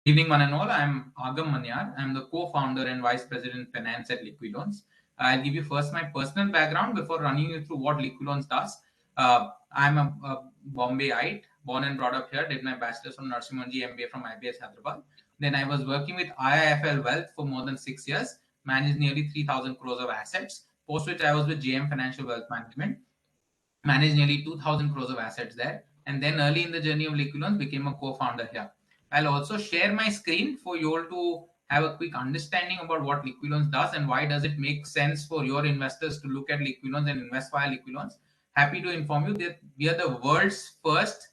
Evening, one and all. I'm Agam Manyar. I'm the co-founder and vice president finance at Liquiloans. I'll give you first my personal background before running you through what Liquiloans does. I'm a Bombayite, born and brought up here. Did my bachelor's from Nursing MBA from IBS Hyderabad. Then I was working with IIFL Wealth for more than 6 years. Managed nearly 3,000 crores of assets. Post which I was with JM Financial Wealth Management. Managed nearly 2,000 crores of assets there. And then early in the journey of Liquiloans, became a co-founder here. I'll also share my screen for you all to have a quick understanding about what Liquiloans does and why does it make sense for your investors to look at Liquiloans and invest via Liquiloans. Happy to inform you that we are the world's first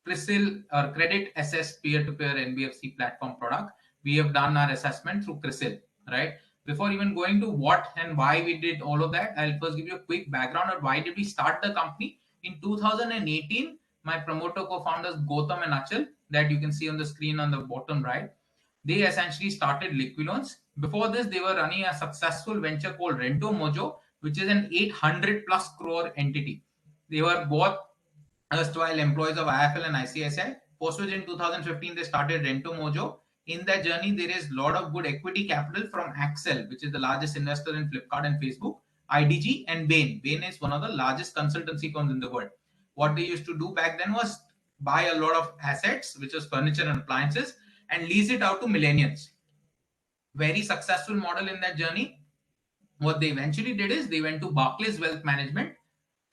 CRISIL or credit assessed peer-to-peer NBFC platform product. We have done our assessment through CRISIL, right? Before even going to what and why we did all of that, I'll first give you a quick background of why did we start the company. In 2018, my promoter co-founders Gautam and Achal, that you can see on the screen on the bottom right, they essentially started Liquiloans. Before this, they were running a successful venture called Rento Mojo, which is an 800 plus crore entity. They were both erstwhile employees of IFL and ICICI. Post which in 2015 they started Rento Mojo. In that journey, there is a lot of good equity capital from Axel, which is the largest investor in Flipkart and Facebook, IDG, and Bain. Bain is one of the largest consultancy firms in the world. What they used to do back then was buy a lot of assets, which was furniture and appliances, and lease it out to millennials. Very successful model in that journey. What they eventually did is they went to Barclays Wealth Management,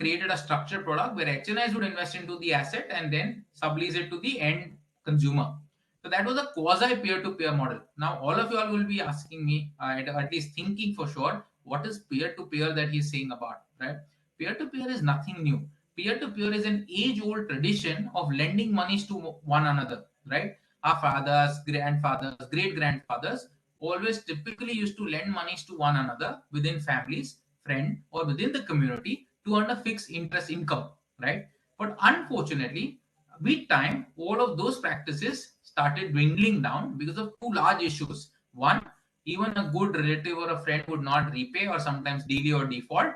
created a structured product where HNIs would invest into the asset and then sublease it to the end consumer. So that was a quasi peer-to-peer model. Now all of you all will be asking me, at least thinking for sure, what is peer-to-peer that he's saying about, right? Peer-to-peer is nothing new. Peer-to-peer is an age-old tradition of lending monies to one another, right? Our fathers, grandfathers, great-grandfathers always typically used to lend monies to one another within families, friend, or within the community to earn a fixed interest income, right? But unfortunately, with time, all of those practices started dwindling down because of two large issues. One, even a good relative or a friend would not repay or sometimes delay or default.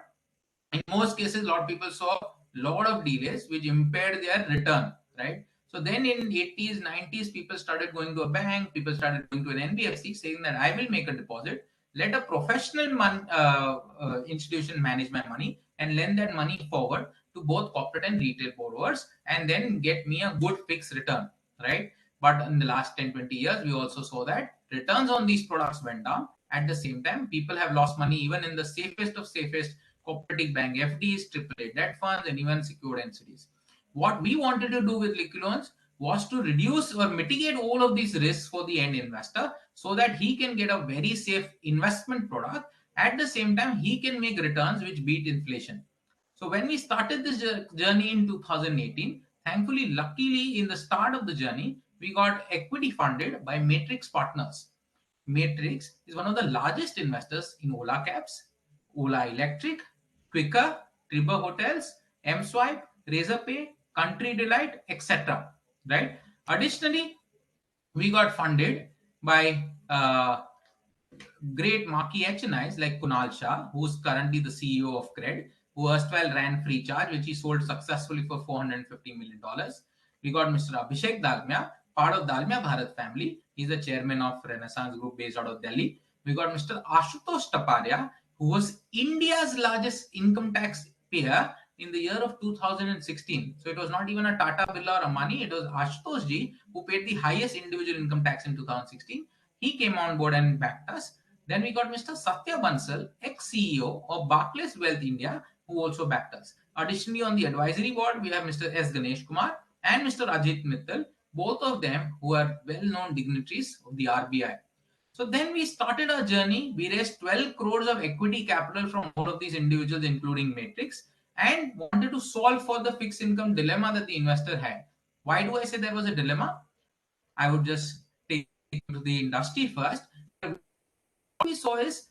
In most cases, a lot of people saw a lot of delays which impaired their return, right? So then in 80s, 90s, people started going to a bank, people started going to an NBFC saying that I will make a deposit, let a professional institution manage my money and lend that money forward to both corporate and retail borrowers and then get me a good fixed return, right? But in the last 10, 20 years, we also saw that returns on these products went down. At the same time, people have lost money even in the safest of safest cooperative bank FDs, AAA debt funds, and even secured entities. What we wanted to do with Liquiloans was to reduce or mitigate all of these risks for the end investor so that he can get a very safe investment product. At the same time, he can make returns which beat inflation. So when we started this journey in 2018, thankfully, luckily, in the start of the journey, we got equity funded by Matrix Partners. Matrix is one of the largest investors in Ola Cabs, Ola Electric, Quicker, Tribber Hotels, MSwipe, Razorpay, Country Delight, etc. Right? Additionally, we got funded by great marquee HNIs like Kunal Shah, who's currently the CEO of Cred, who erstwhile ran Freecharge, which he sold successfully for $450 million. We got Mr. Abhishek Dalmia, part of Dalmia Bharat family. He's the chairman of Renaissance Group based out of Delhi. We got Mr. Ashutosh Taparia, who was India's largest income tax payer in the year of 2016. So it was not even a Tata Birla or Amani, it was Ashutosh ji who paid the highest individual income tax in 2016. He came on board and backed us. Then we got Mr. Satya Bansal, ex-CEO of Barclays Wealth India, who also backed us. Additionally, on the advisory board, we have Mr. S. Ganesh Kumar and Mr. Ajit Mittal, both of them who are well-known dignitaries of the RBI. So then we started our journey. We raised 12 crores of equity capital from all of these individuals, including Matrix, and wanted to solve for the fixed income dilemma that the investor had. Why do I say there was a dilemma? I would just take it to the industry first. What we saw is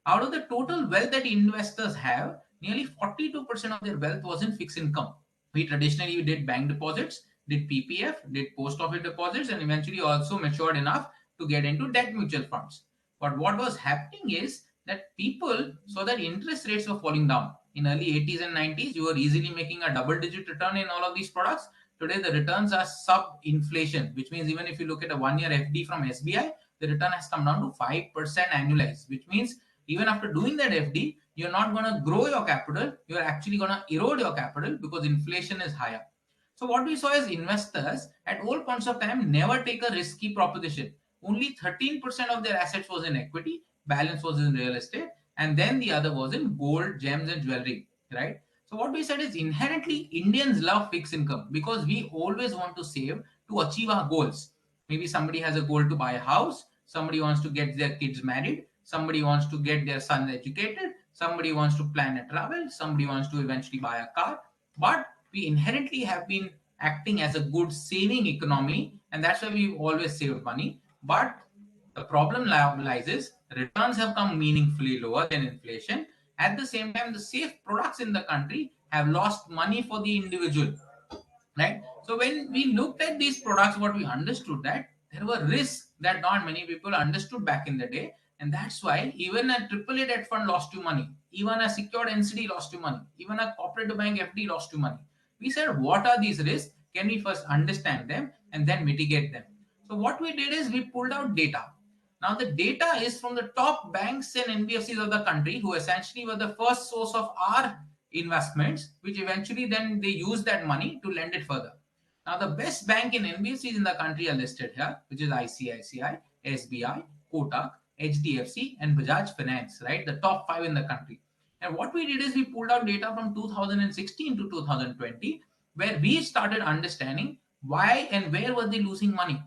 out of the total wealth that investors have, nearly 42% of their wealth was in fixed income. We traditionally did bank deposits, did PPF, did post office deposits, and eventually also matured enough to get into debt mutual funds. But what was happening is that people saw that interest rates were falling down. In early 80s and 90s, you were easily making a double-digit return in all of these products. today the returns are sub-inflation, which means even if you look at a 1-year FD from SBI, the return has come down to 5% annualized, which means even after doing that FD, you're not going to grow your capital, you're actually going to erode your capital because inflation is higher. So what we saw is investors at all points of time never take a risky proposition. Only 13% of their assets was in equity, balance was in real estate, and then the other was in gold, gems, and jewelry, right? So what we said is inherently Indians love fixed income because we always want to save to achieve our goals. Maybe somebody has a goal to buy a house, somebody wants to get their kids married, somebody wants to get their sons educated, somebody wants to plan a travel, somebody wants to eventually buy a car. But we inherently have been acting as a good saving economy, and that's why we've always saved money. But the problem lies is returns have come meaningfully lower than inflation. At the same time, the safe products in the country have lost money for the individual, right? So when we looked at these products, what we understood that there were risks that not many people understood back in the day, and that's why even a AAA debt fund lost you money, even a secured NCD lost you money, even a corporate bank FD lost you money. We said, what are these risks? Can we first understand them and then mitigate them? So what we did is we pulled out data. Now the data is from the top banks and NBFCs of the country, who essentially were the first source of our investments, which eventually then they use that money to lend it further. Now the best bank in NBFCs in the country are listed here, which is ICICI, SBI, Kotak, HDFC, and Bajaj Finance, right? The top 5 in the country. And what we did is we pulled out data from 2016 to 2020, where we started understanding why and where were they losing money.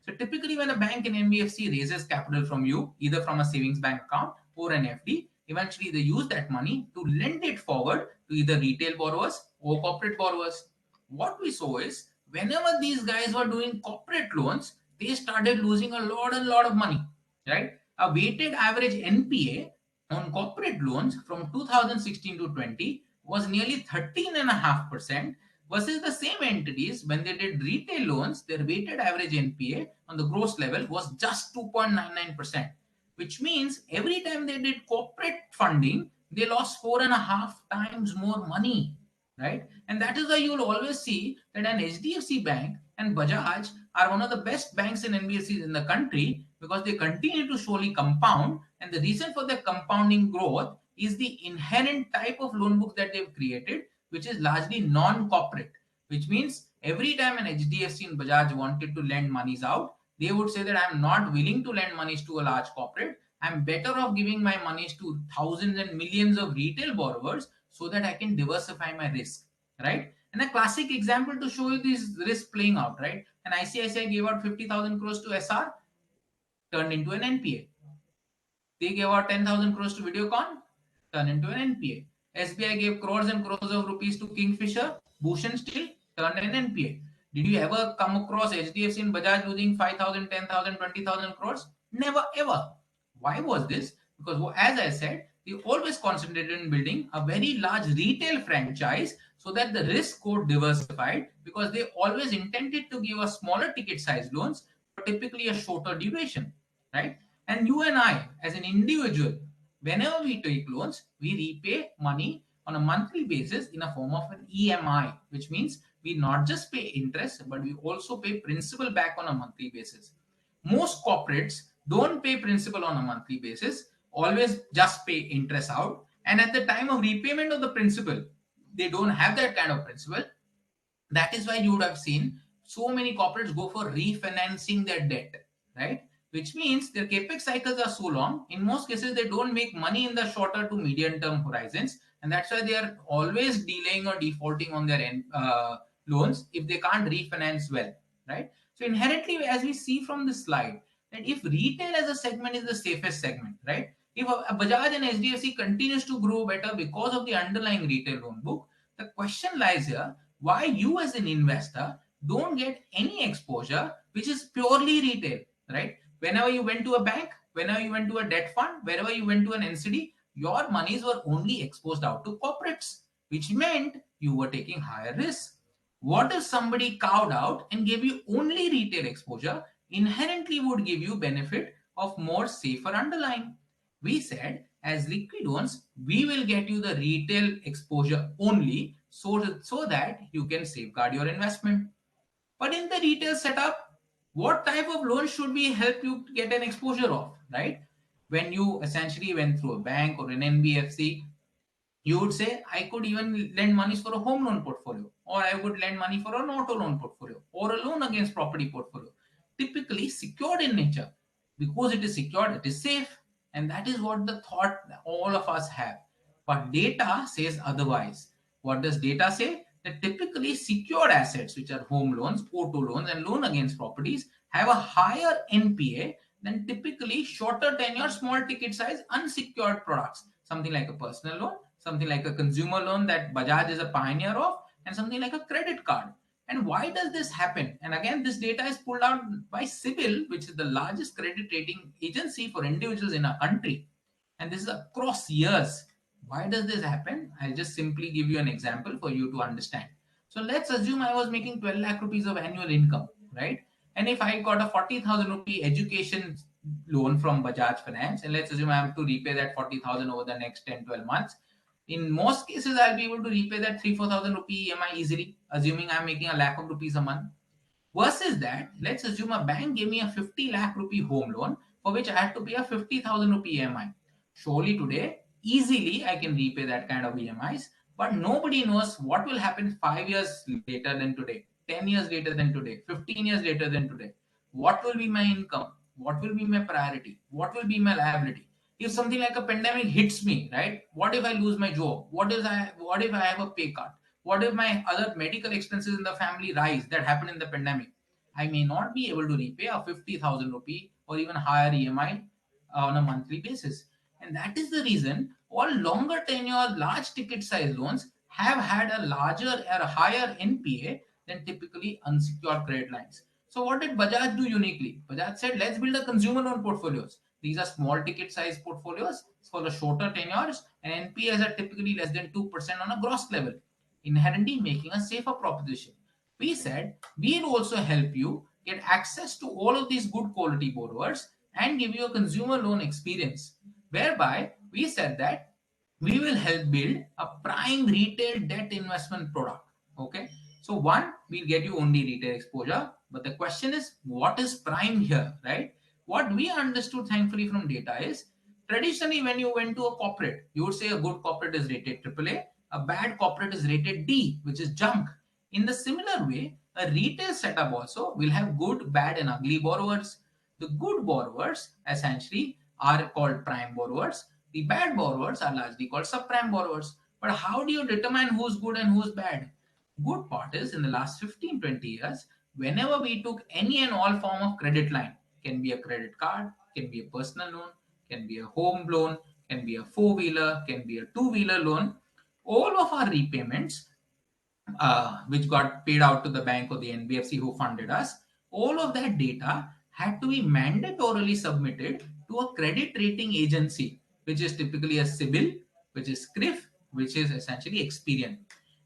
So typically when a bank in NBFC raises capital from you, either from a savings bank account or an FD, eventually they use that money to lend it forward to either retail borrowers or corporate borrowers. What we saw is whenever these guys were doing corporate loans, they started losing a lot of money, right? A weighted average NPA on corporate loans from 2016 to 20 was nearly 13.5%, versus the same entities when they did retail loans, their weighted average NPA on the gross level was just 2.99%, which means every time they did corporate funding, they lost 4.5 times more money, right? And that is why you will always see that an HDFC bank and Bajaj are one of the best banks and NBFCs in the country because they continue to slowly compound. And the reason for their compounding growth is the inherent type of loan book that they've created, which is largely non-corporate, which means every time an HDFC and Bajaj wanted to lend monies out, they would say that I'm not willing to lend monies to a large corporate. I'm better off giving my monies to thousands and millions of retail borrowers so that I can diversify my risk, right? And a classic example to show you this risk playing out, right? And ICICI gave out 50,000 crores to SR, turned into an NPA. They gave out 10,000 crores to Videocon, turned into an NPA. SBI gave crores and crores of rupees to Kingfisher, Bhushan Steel, turned an NPA. Did you ever come across HDFC and Bajaj losing 5,000, 10,000, 20,000 crores? Never ever. Why was this? Because as I said, they always concentrated in building a very large retail franchise so that the risk got diversified, because they always intended to give a smaller ticket size loans, but typically a shorter duration, right? And you and I, as an individual, whenever we take loans, we repay money on a monthly basis in a form of an EMI, which means we not just pay interest, but we also pay principal back on a monthly basis. Most corporates don't pay principal on a monthly basis, always just pay interest out. And at the time of repayment of the principal, they don't have that kind of principal. That is why you would have seen so many corporates go for refinancing their debt, right? Which means their capex cycles are so long. In most cases, they don't make money in the shorter to medium term horizons, and that's why they are always delaying or defaulting on their loans if they can't refinance well, right? So inherently, as we see from this slide, that if retail as a segment is the safest segment, right? If a Bajaj and HDFC continues to grow better because of the underlying retail loan book, the question lies here: why you as an investor don't get any exposure which is purely retail, right? Whenever you went to a bank, whenever you went to a debt fund, wherever you went to an NCD, your monies were only exposed out to corporates, which meant you were taking higher risk. What if somebody carved out and gave you only retail exposure? Inherently would give you benefit of more safer underlying. We said, as Liquidons, we will get you the retail exposure only, so that you can safeguard your investment. But in the retail setup, what type of loan should we help you get an exposure of, right? When you essentially went through a bank or an NBFC, you would say, I could even lend money for a home loan portfolio, or I would lend money for an auto loan portfolio, or a loan against property portfolio. Typically secured in nature. Because it is secured, it is safe. And that is what the thought all of us have. But data says otherwise. What does data say? That typically secured assets, which are home loans, auto loans, and loan against properties, have a higher NPA than typically shorter tenure, small ticket size, unsecured products. Something like a personal loan, something like a consumer loan that Bajaj is a pioneer of, and something like a credit card. And why does this happen? And again, this data is pulled out by CIBIL, which is the largest credit rating agency for individuals in our country. And this is across years. Why does this happen? I'll just simply give you an example for you to understand. So let's assume I was making 12 lakh rupees of annual income, right? And if I got a 40,000 rupee education loan from Bajaj Finance, and let's assume I have to repay that 40,000 over the next 10, 12 months, in most cases, I'll be able to repay that 3,000-4,000 rupee EMI easily, assuming I'm making a lakh of rupees a month. Versus that, let's assume a bank gave me a 50 lakh rupee home loan for which I had to pay a 50,000 rupee EMI. Surely today, easily I can repay that kind of EMIs, but nobody knows what will happen 5 years later than today, 10 years later than today, 15 years later than today. What will be my income? What will be my priority? What will be my liability? If something like a pandemic hits me, right? What if I lose my job? What if I have a pay cut? What if my other medical expenses in the family rise that happened in the pandemic? I may not be able to repay a 50,000 rupee or even higher EMI on a monthly basis. And that is the reason all longer tenure, large ticket size loans have had a larger or a higher NPA than typically unsecured credit lines. So what did Bajaj do uniquely? Bajaj said, let's build a consumer loan portfolios. These are small ticket size portfolios for the shorter tenures, and NPAs are typically less than 2% on a gross level, inherently making a safer proposition. We said we'll also help you get access to all of these good quality borrowers and give you a consumer loan experience, whereby we said that we will help build a prime retail debt investment product. Okay, so one, we'll get you only retail exposure, but the question is, what is prime here, right? What we understood, thankfully, from data is traditionally when you went to a corporate, you would say a good corporate is rated AAA, a bad corporate is rated D, which is junk. In the similar way, a retail setup also will have good, bad, and ugly borrowers. The good borrowers essentially are called prime borrowers. The bad borrowers are largely called subprime borrowers. But how do you determine who's good and who's bad? Good part is in the last 15, 20 years, whenever we took any and all form of credit line, can be a credit card, can be a personal loan, can be a home loan, can be a four-wheeler, can be a two-wheeler loan, all of our repayments which got paid out to the bank or the NBFC who funded us, all of that data had to be mandatorily submitted to a credit rating agency, which is typically a CIBIL, which is CRIF, which is essentially Experian.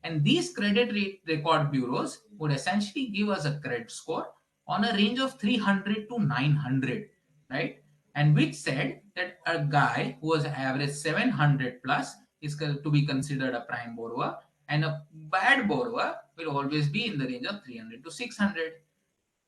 And these credit record bureaus would essentially give us a credit score on a range of 300 to 900, right? And which said that a guy who was average 700 plus is to be considered a prime borrower, and a bad borrower will always be in the range of 300 to 600.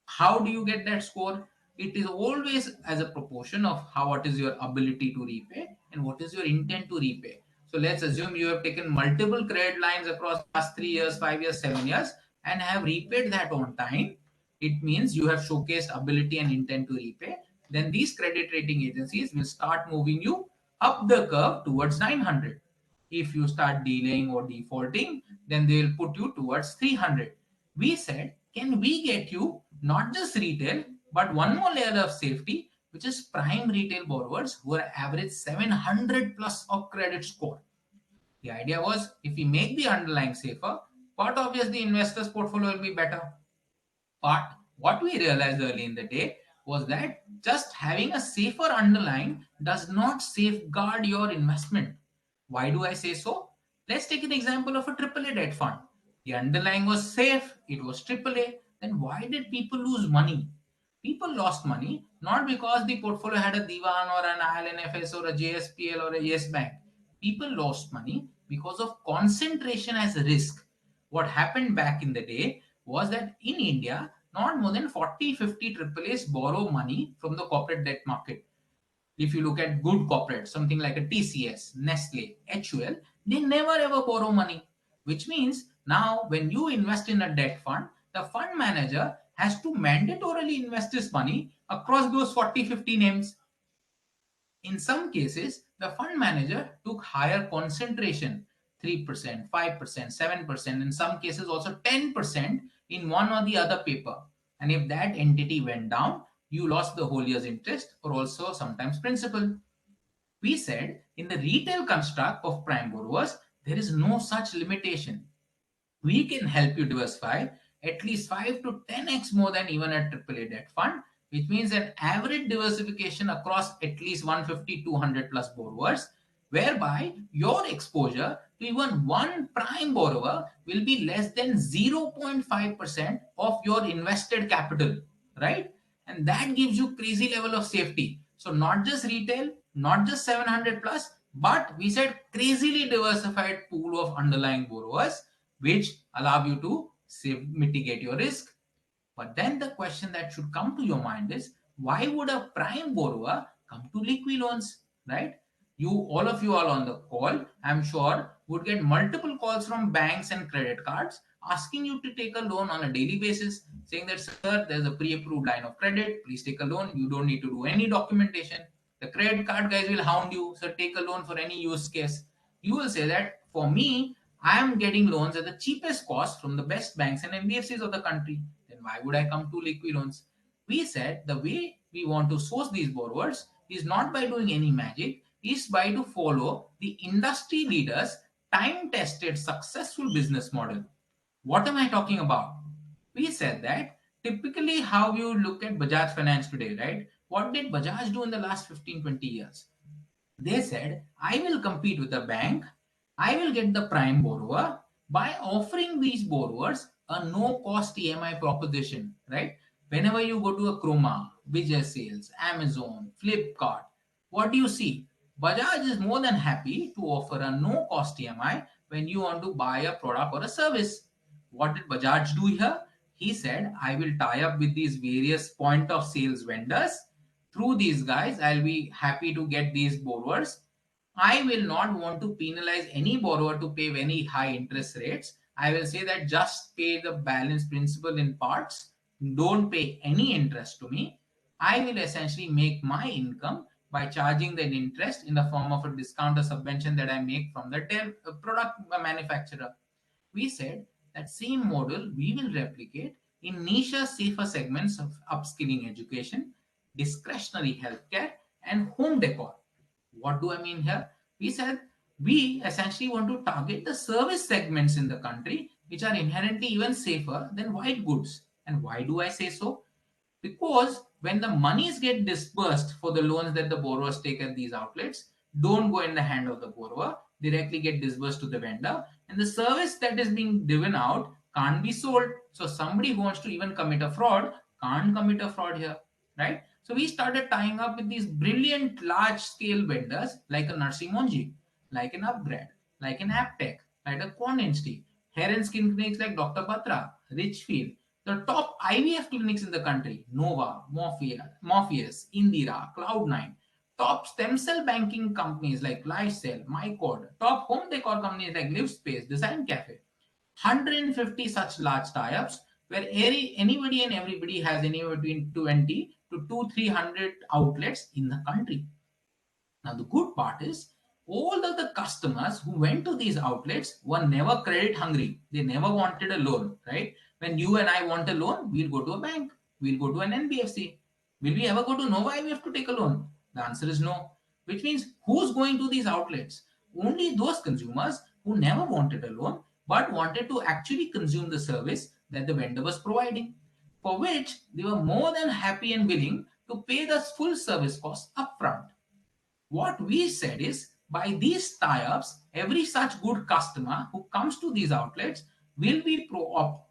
How do you get that score? It is always as a proportion of what is your ability to repay and what is your intent to repay. So let's assume you have taken multiple credit lines across past 3 years, 5 years, 7 years, and have repaid that on time. It means you have showcased ability and intent to repay. Then these credit rating agencies will start moving you up the curve towards 900. If you start delaying or defaulting, then they will put you towards 300. We said, can we get you not just retail, but one more layer of safety, which is prime retail borrowers who are average 700 plus of credit score? The idea was, if we make the underlying safer, but obviously investors' portfolio will be better. But what we realized early in the day was that just having a safer underlying does not safeguard your investment. Why do I say so? Let's take an example of a AAA debt fund. The underlying was safe, it was AAA. Then why did people lose money? People lost money not because the portfolio had a Divan or an ILNFS or a JSPL or a Yes Bank. People lost money because of concentration as a risk. What happened back in the day was that in India, not more than 40, 50 AAAs borrow money from the corporate debt market. If you look at good corporates, something like a TCS, Nestle, HUL, they never ever borrow money. Which means now when you invest in a debt fund, the fund manager has to mandatorily invest this money across those 40, 50 names. In some cases, the fund manager took higher concentration, 3%, 5%, 7%, in some cases also 10% in one or the other paper. And if that entity went down, you lost the whole year's interest or also sometimes principal. We said in the retail construct of prime borrowers, there is no such limitation. We can help you diversify at least 5 to 10x more than even a AAA debt fund, which means an average diversification across at least 150, 200 plus borrowers, whereby your exposure to even one prime borrower will be less than 0.5% of your invested capital, right? And that gives you crazy level of safety. So not just retail, not just 700 plus, but we said crazily diversified pool of underlying borrowers which allow you to save, mitigate your risk. But then the question that should come to your mind is why would a prime borrower come to Liquiloans, right? You, all of you all on the call, I'm sure, would get multiple calls from banks and credit cards asking you to take a loan on a daily basis, saying that, sir, there's a pre approved line of credit, please take a loan. You don't need to do any documentation. The credit card guys will hound you, sir, take a loan for any use case. You will say that for me, I am getting loans at the cheapest cost from the best banks and NBFCs of the country. Then why would I come to Liquiloans? We said the way we want to source these borrowers is not by doing any magic, is by to follow the industry leaders' time-tested successful business model. What am I talking about? We said that typically how you look at Bajaj Finance today, right? What did Bajaj do in the last 15, 20 years? They said, I will compete with the bank, I will get the prime borrower by offering these borrowers a no cost EMI proposition, right? Whenever you go to a Chroma, Vijay Sales, Amazon, Flipkart, what do you see? Bajaj is more than happy to offer a no cost EMI when you want to buy a product or a service. What did Bajaj do here? He said, I will tie up with these various point of sales vendors. Through these guys, I'll be happy to get these borrowers. I will not want to penalize any borrower to pay very high interest rates. I will say that just pay the balance principal in parts. Don't pay any interest to me. I will essentially make my income by charging the interest in the form of a discount or subvention that I make from the product manufacturer. We said that same model we will replicate in niche safer segments of upskilling education, discretionary healthcare, and home decor. What do I mean here? We said we essentially want to target the service segments in the country which are inherently even safer than white goods. And why do I say so? Because when the monies get disbursed for the loans that the borrowers take at these outlets, don't go in the hand of the borrower, directly get disbursed to the vendor, and the service that is being given out can't be sold. So somebody who wants to even commit a fraud can't commit a fraud here, right? So we started tying up with these brilliant large scale vendors like a Nursing Monji, like an Upgrade, like an Aptech, like a Quantinsti, hair and skin clinics like Dr. Patra, Richfield, the top IVF clinics in the country, Nova, Morpheus, Indira, Cloud9, top stem cell banking companies like Lifecell, MyCode, top home decor companies like LiveSpace, Design Cafe. 150 such large tie-ups where anybody and everybody has anywhere between 20 to 2 300 outlets in the country. Now, the good part is all of the customers who went to these outlets were never credit hungry. They never wanted a loan, right? When you and I want a loan, we'll go to a bank, we'll go to an NBFC. Will we ever go to Nova IVF to take a loan? The answer is no. Which means who's going to these outlets? Only those consumers who never wanted a loan but wanted to actually consume the service that the vendor was providing, for which they were more than happy and willing to pay the full service cost upfront. What we said is by these tie-ups, every such good customer who comes to these outlets will be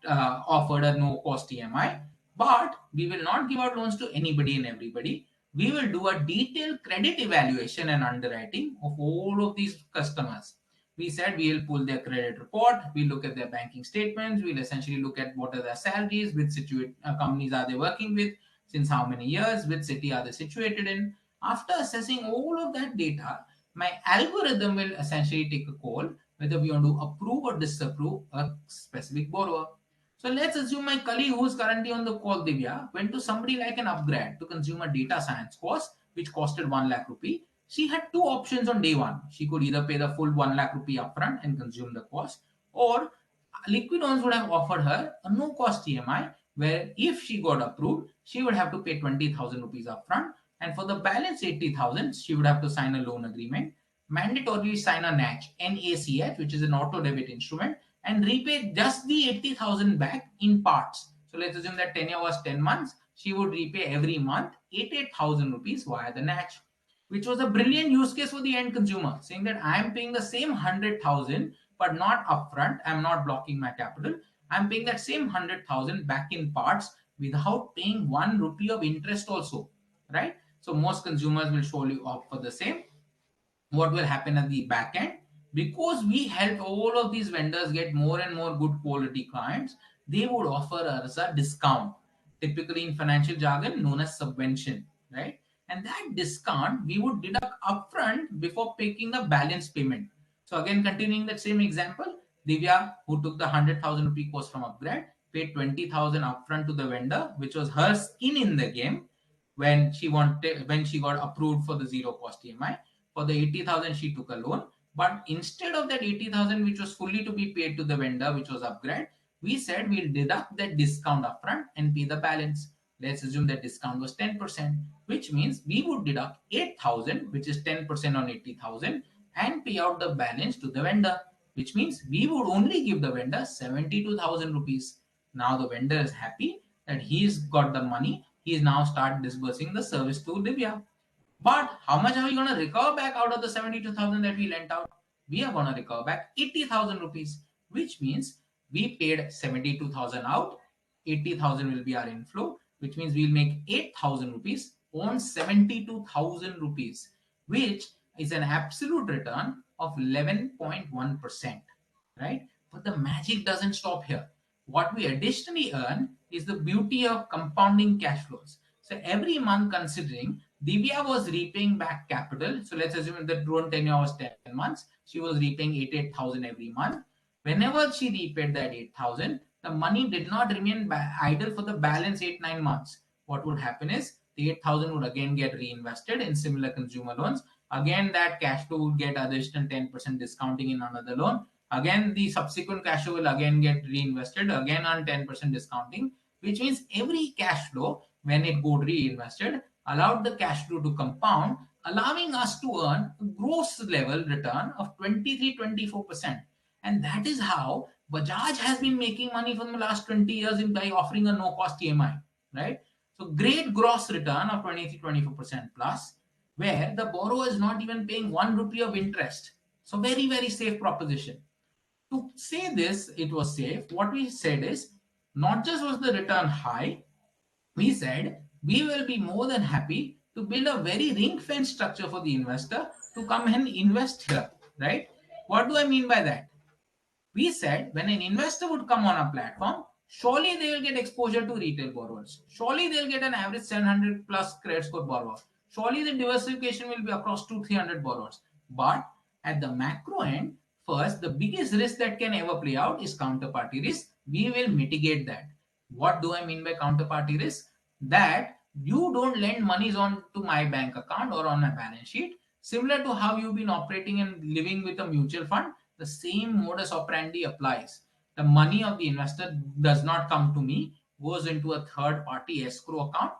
offered a no-cost EMI, but we will not give out loans to anybody and everybody. We will do a detailed credit evaluation and underwriting of all of these customers. We said we will pull their credit report, we'll look at their banking statements, we'll essentially look at what are their salaries, which companies are they working with, since how many years, which city are they situated in. After assessing all of that data, my algorithm will essentially take a call whether we want to approve or disapprove a specific borrower. So let's assume my colleague who is currently on the call, Divya, went to somebody like an upgrade to consume a data science course, which costed 1 lakh rupee. She had two options on day one. She could either pay the full 1 lakh rupee upfront and consume the course, or Liquidons would have offered her a no cost EMI where if she got approved, she would have to pay 20,000 rupees upfront, and for the balance 80,000, she would have to sign a loan agreement, mandatorily sign a NACH, which is an auto debit instrument, and repay just the 80,000 back in parts. So let's assume that tenure was 10 months. She would repay every month 88,000 rupees via the NACH, which was a brilliant use case for the end consumer, saying that I am paying the same 100,000 but not upfront. I'm not blocking my capital. I'm paying that same 100,000 back in parts without paying 1 rupee of interest also, right? So most consumers will surely opt for the same. What will happen at the back end, because we help all of these vendors get more and more good quality clients, they would offer us a discount, typically in financial jargon known as subvention, right? And that discount we would deduct upfront before making the balance payment. So again, continuing that same example, Divya, who took the 100,000 rupee course from upgrade, paid 20,000 upfront to the vendor, which was her skin in the game when she got approved for the zero cost EMI. For the 80,000, she took a loan. But instead of that 80,000, which was fully to be paid to the vendor, which was upgrade, we said we'll deduct that discount upfront and pay the balance. Let's assume that discount was 10%, which means we would deduct 8,000, which is 10% on 80,000, and pay out the balance to the vendor, which means we would only give the vendor 72,000 rupees. Now the vendor is happy that he's got the money. He's now start disbursing the service to Divya. But how much are we going to recover back out of the 72,000 that we lent out? We are going to recover back 80,000 rupees, which means we paid 72,000 out. 80,000 will be our inflow, which means we'll make 8,000 rupees on 72,000 rupees, which is an absolute return of 11.1%, right? But the magic doesn't stop here. What we additionally earn is the beauty of compounding cash flows. So every month, considering Divya was repaying back capital, so let's assume the loan tenure was 10 months, she was repaying 88,000 every month. Whenever she repaid that 8,000, the money did not remain idle for the balance 8-9 months. What would happen is the 8,000 would again get reinvested in similar consumer loans. Again, that cash flow would get additional 10% discounting in another loan. Again, the subsequent cash flow will again get reinvested, again on 10% discounting, which means every cash flow, when it got reinvested, allowed the cash flow to compound, allowing us to earn a gross level return of 23-24%. And that is how Bajaj has been making money for the last 20 years by offering a no cost EMI, right? So great gross return of 23-24% plus, where the borrower is not even paying 1 rupee of interest. So very, very safe proposition. To say this, it was safe, what we said is not just was the return high, we said we will be more than happy to build a very ring fence structure for the investor to come and invest here, right? What do I mean by that? We said when an investor would come on a platform, surely they will get exposure to retail borrowers. Surely they'll get an average 700 plus credit score borrower. Surely the diversification will be across 200-300 borrowers. But at the macro end, first, the biggest risk that can ever play out is counterparty risk. We will mitigate that. What do I mean by counterparty risk? That you don't lend monies on to my bank account or on my balance sheet. Similar to how you've been operating and living with a mutual fund, the same modus operandi applies. The money of the investor does not come to me, goes into a third party escrow account.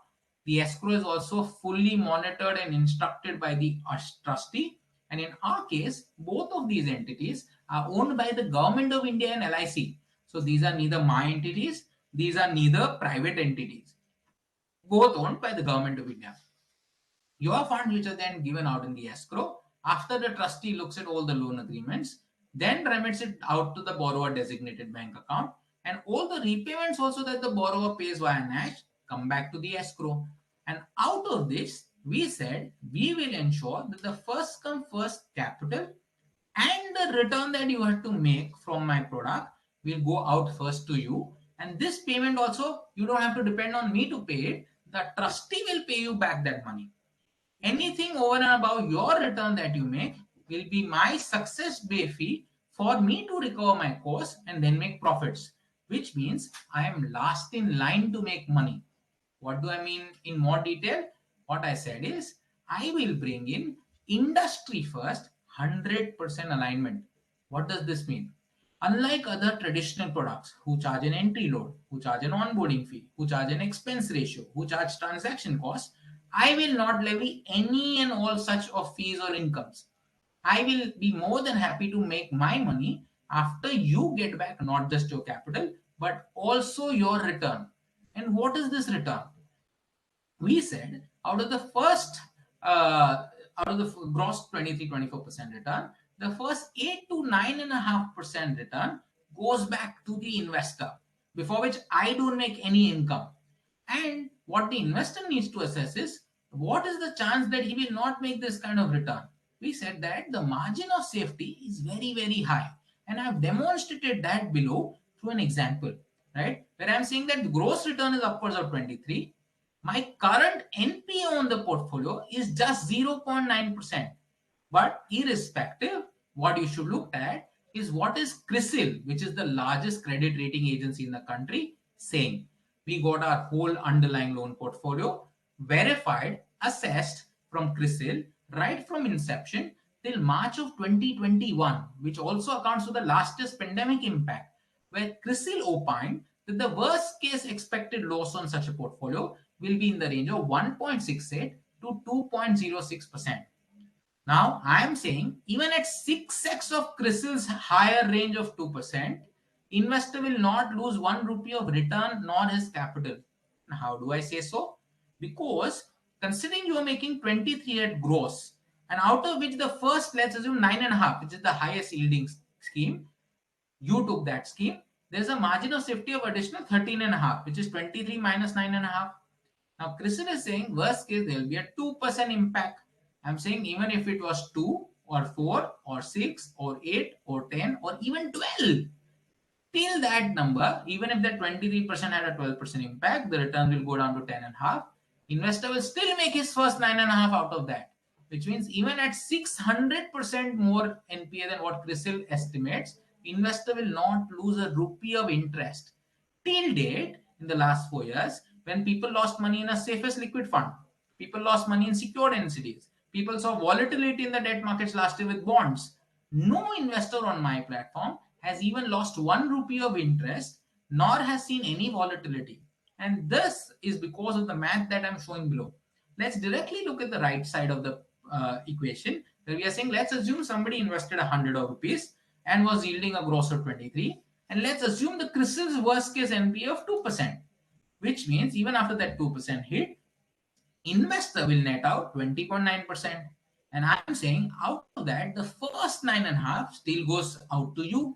The escrow is also fully monitored and instructed by the trustee. And in our case, both of these entities are owned by the government of India and LIC. So these are neither my entities, these are neither private entities, both owned by the government of India. Your funds, which are then given out in the escrow, after the trustee looks at all the loan agreements, then remits it out to the borrower designated bank account, and all the repayments also that the borrower pays via NACH come back to the escrow. And out of this, we said we will ensure that the first come first capital and the return that you have to make from my product will go out first to you. And this payment also, you don't have to depend on me to pay it. The trustee will pay you back that money. Anything over and above your return that you make will be my success fee for me to recover my cost and then make profits, which means I am last in line to make money. What do I mean in more detail? What I said is I will bring in industry first 100% alignment. What does this mean? Unlike other traditional products who charge an entry load, who charge an onboarding fee, who charge an expense ratio, who charge transaction costs, I will not levy any and all such of fees or incomes. I will be more than happy to make my money after you get back not just your capital, but also your return. And what is this return? We said out of the first, out of the gross 23-24% return, the first 8 to 9.5% return goes back to the investor, before which I don't make any income. And what the investor needs to assess is what is the chance that he will not make this kind of return. We said that the margin of safety is very, very high. And I've demonstrated that below through an example, right? Where I'm saying that the gross return is upwards of 23. My current NPA on the portfolio is just 0.9%. But irrespective, what you should look at is what is CRISIL, which is the largest credit rating agency in the country, saying. We got our whole underlying loan portfolio verified, assessed from CRISIL right from inception till March of 2021, which also accounts for the lastest pandemic impact, where CRISIL opined that the worst case expected loss on such a portfolio will be in the range of 1.68 to 2.06%. Now, I am saying even at 6x of CRISIL's higher range of 2%, investor will not lose 1 rupee of return nor his capital. Now, how do I say so? Because considering you are making 23 at gross, and out of which the first, let's assume 9.5, which is the highest yielding scheme, you took that scheme, there's a margin of safety of additional 13.5, which is 23 minus 9.5. Now, CRISIL is saying worst case there will be a 2% impact. I'm saying even if it was 2 or 4 or 6 or 8 or 10 or even 12, till that number, even if that 23% had a 12% impact, the return will go down to 10.5. Investor will still make his first 9.5 out of that, which means even at 600% more NPA than what CRISIL estimates, investor will not lose a rupee of interest. Till date, in the last 4 years, when people lost money in a safest liquid fund, people lost money in secured NCDs, people saw volatility in the debt markets last year with bonds. No investor on my platform has even lost 1 rupee of interest, nor has seen any volatility. And this is because of the math that I'm showing below. Let's directly look at the right side of the equation, where we are saying, let's assume somebody invested 100 rupees and was yielding a gross of 23. And let's assume the CRISIL's worst case NPA of 2%, which means even after that 2% hit, investor will net out 20.9%. And I'm saying out of that, the first 9.5 still goes out to you,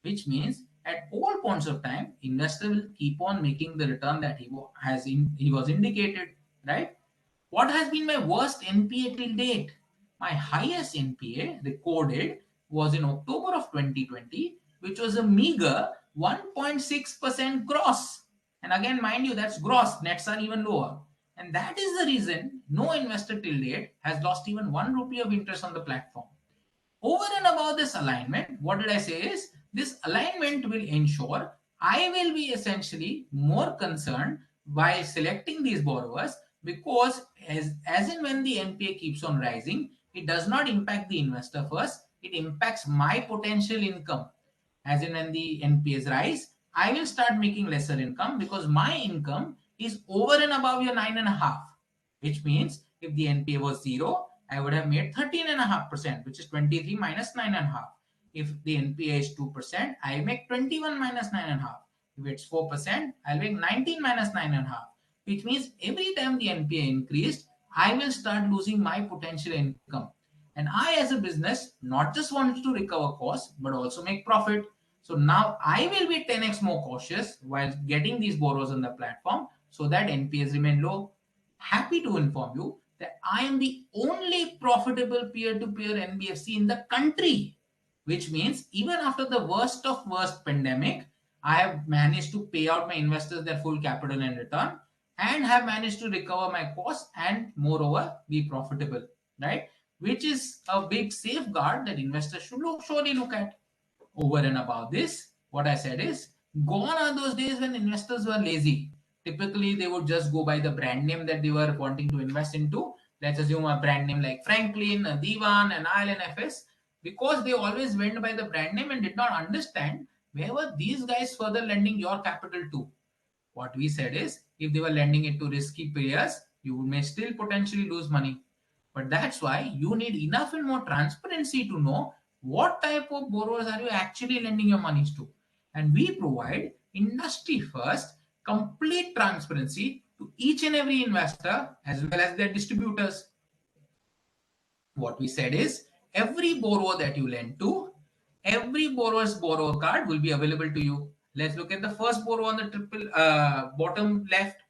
which means at all points of time, investor will keep on making the return that he was indicated, right? What has been my worst NPA till date? My highest NPA recorded was in October of 2020, which was a meager 1.6% gross. And again, mind you, that's gross, nets are even lower. And that is the reason no investor till date has lost even 1 rupee of interest on the platform. Over and above this alignment, what did I say is this alignment will ensure I will be essentially more concerned by selecting these borrowers, because as in when the NPA keeps on rising, it does not impact the investor first, it impacts my potential income. As in when the NPAs rise, I will start making lesser income because my income is over and above your 9.5, which means if the NPA was 0, I would have made 13.5%, which is 23 minus 9.5. If the NPA is 2%, I make 21 minus 9.5. If it's 4%, I'll make 19 minus 9.5, which means every time the NPA increased, I will start losing my potential income. And I, as a business, not just want to recover costs, but also make profit. So now I will be 10x more cautious while getting these borrowers on the platform so that NPAs remain low. Happy to inform you that I am the only profitable peer-to-peer NBFC in the country. which means even after the worst of worst pandemic, I have managed to pay out my investors their full capital in return and have managed to recover my costs and moreover be profitable, right? Which is a big safeguard that investors should surely look at. Over and above this, what I said is, gone are those days when investors were lazy. Typically, they would just go by the brand name that they were wanting to invest into. Let's assume a brand name like Franklin, a Divan, an ILNFS, because they always went by the brand name and did not understand where were these guys further lending your capital to. What we said is, if they were lending it to risky players, you may still potentially lose money. But that's why you need enough and more transparency to know what type of borrowers are you actually lending your monies to. And we provide industry first, complete transparency to each and every investor as well as their distributors. What we said is every borrower that you lend to, every borrower's borrower card will be available to you. Let's look at the first borrower on the triple bottom left.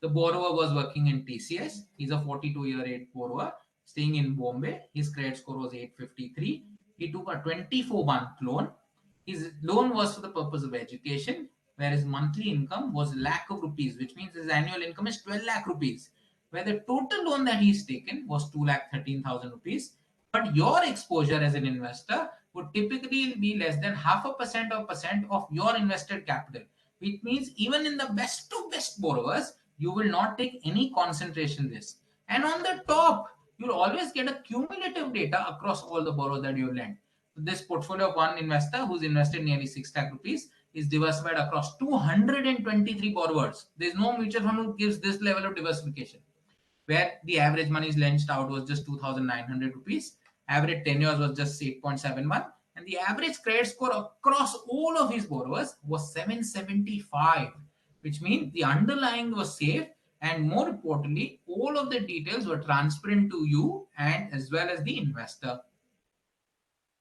The borrower was working in TCS. He's a 42-year-old borrower staying in Bombay. His credit score was 853. He took a 24-month loan. His loan was for the purpose of education, where his monthly income was lakh of rupees, which means his annual income is 12 lakh rupees, where the total loan that he's taken was 2 lakh 13,000 rupees. But your exposure as an investor would typically be less than half a percent of your invested capital, which means even in the best of best borrowers, you will not take any concentration risk. And on the top, you'll always get a cumulative data across all the borrowers that you lend. This portfolio of one investor who's invested nearly 6 lakh rupees is diversified across 223 borrowers. There's no mutual fund who gives this level of diversification, where the average money lent out was just 2,900 rupees, average tenure was just 8.71, and the average credit score across all of his borrowers was 775, which means the underlying was safe, and more importantly, all of the details were transparent to you and as well as the investor.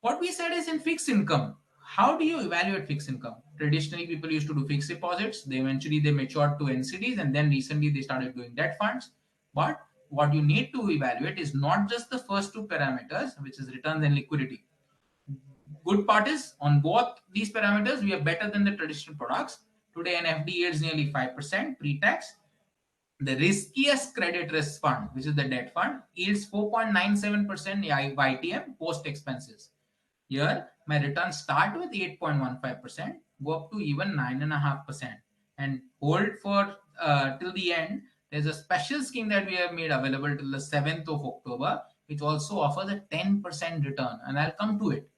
What we said is in fixed income. How do you evaluate fixed income? Traditionally, people used to do fixed deposits. They matured to NCDs, and then recently they started doing debt funds. But what you need to evaluate is not just the first two parameters, which is returns and liquidity. Good part is on both these parameters, we are better than the traditional products. Today, an FD yields nearly 5% pre-tax. The riskiest credit risk fund, which is the debt fund, yields 4.97% YTM post expenses. Here, my returns start with 8.15%, go up to even 9.5%, and hold for till the end. There's a special scheme that we have made available till the 7th of October, which also offers a 10% return, and I'll come to it.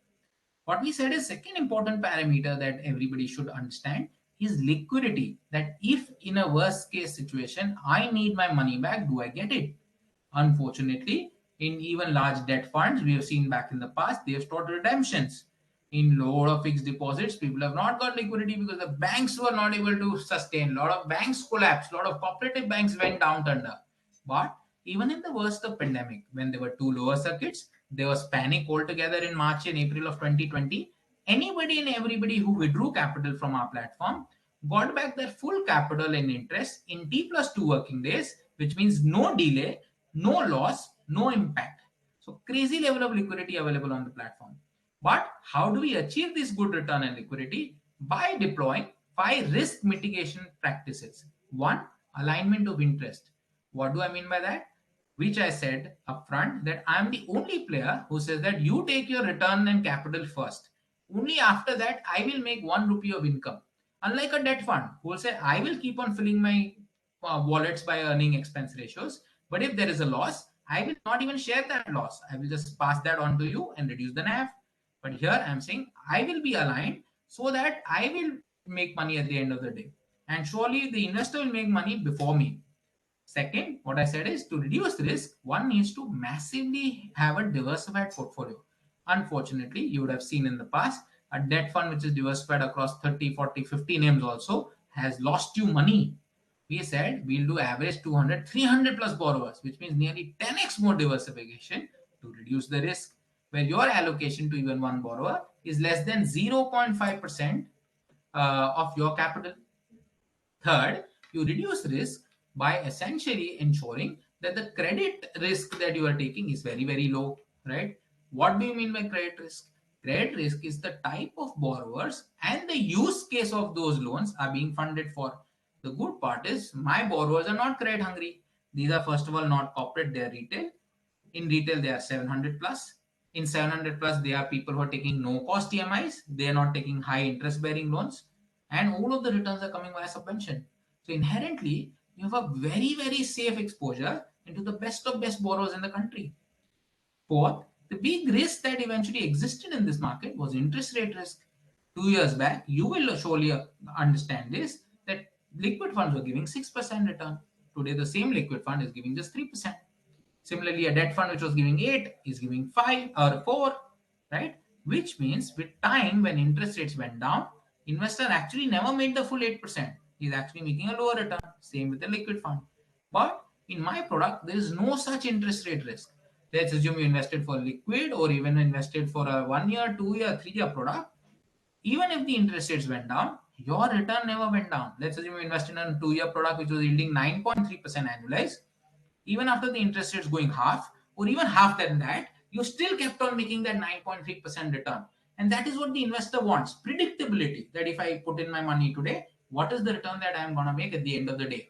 What we said is second important parameter that everybody should understand is liquidity. That if in a worst case situation, I need my money back, do I get it? Unfortunately, in even large debt funds, we have seen back in the past, they have stored redemptions. In lower of fixed deposits, people have not got liquidity because the banks were not able to sustain. A lot of banks collapsed, a lot of cooperative banks went down under. But even in the worst of pandemic, when there were two lower circuits, there was panic altogether in March and April of 2020. Anybody and everybody who withdrew capital from our platform got back their full capital and interest in T plus 2 working days, which means no delay, no loss, no impact. So crazy level of liquidity available on the platform. But how do we achieve this good return and liquidity? By deploying 5 risk mitigation practices. 1, alignment of interest. What do I mean by that? Which I said upfront that I am the only player who says that you take your return and capital first. Only after that, I will make 1 rupee of income. Unlike a debt fund who will say, I will keep on filling my wallets by earning expense ratios. But if there is a loss, I will not even share that loss. I will just pass that on to you and reduce the NAV. But here I'm saying I will be aligned so that I will make money at the end of the day. And surely the investor will make money before me. Second, what I said is to reduce risk, one needs to massively have a diversified portfolio. Unfortunately, you would have seen in the past a debt fund which is diversified across 30, 40, 50 names also has lost you money. We said we'll do average 200, 300 plus borrowers, which means nearly 10x more diversification to reduce the risk, where your allocation to even one borrower is less than 0.5% of your capital. Third, you reduce risk by essentially ensuring that the credit risk that you are taking is very, very low, right? What do you mean by credit risk? Credit risk is the type of borrowers and the use case of those loans are being funded for. The good part is my borrowers are not credit hungry. These are first of all not corporate, they are retail. In retail, they are 700 plus. In 700 plus, they are people who are taking no cost EMIs. They are not taking high interest bearing loans. And all of the returns are coming via subvention. So inherently, you have a very, very safe exposure into the best of best borrowers in the country. Fourth, the big risk that eventually existed in this market was interest rate risk. 2 years back, you will surely understand this, that liquid funds were giving 6% return. Today, the same liquid fund is giving just 3%. Similarly, a debt fund which was giving 8 is giving 5 or 4, right? Which means with time, when interest rates went down, investor actually never made the full 8%. He's actually making a lower return. Same with the liquid fund. But in my product, there is no such interest rate risk. Let's assume you invested for liquid or even invested for a 1 year, 2 year, 3 year product. Even if the interest rates went down, your return never went down. Let's assume you invested in a 2 year product which was yielding 9.3% annualized. Even after the interest rates going half or even half than that, you still kept on making that 9.3% return. And that is what the investor wants, predictability, that if I put in my money today, what is the return that I'm going to make at the end of the day?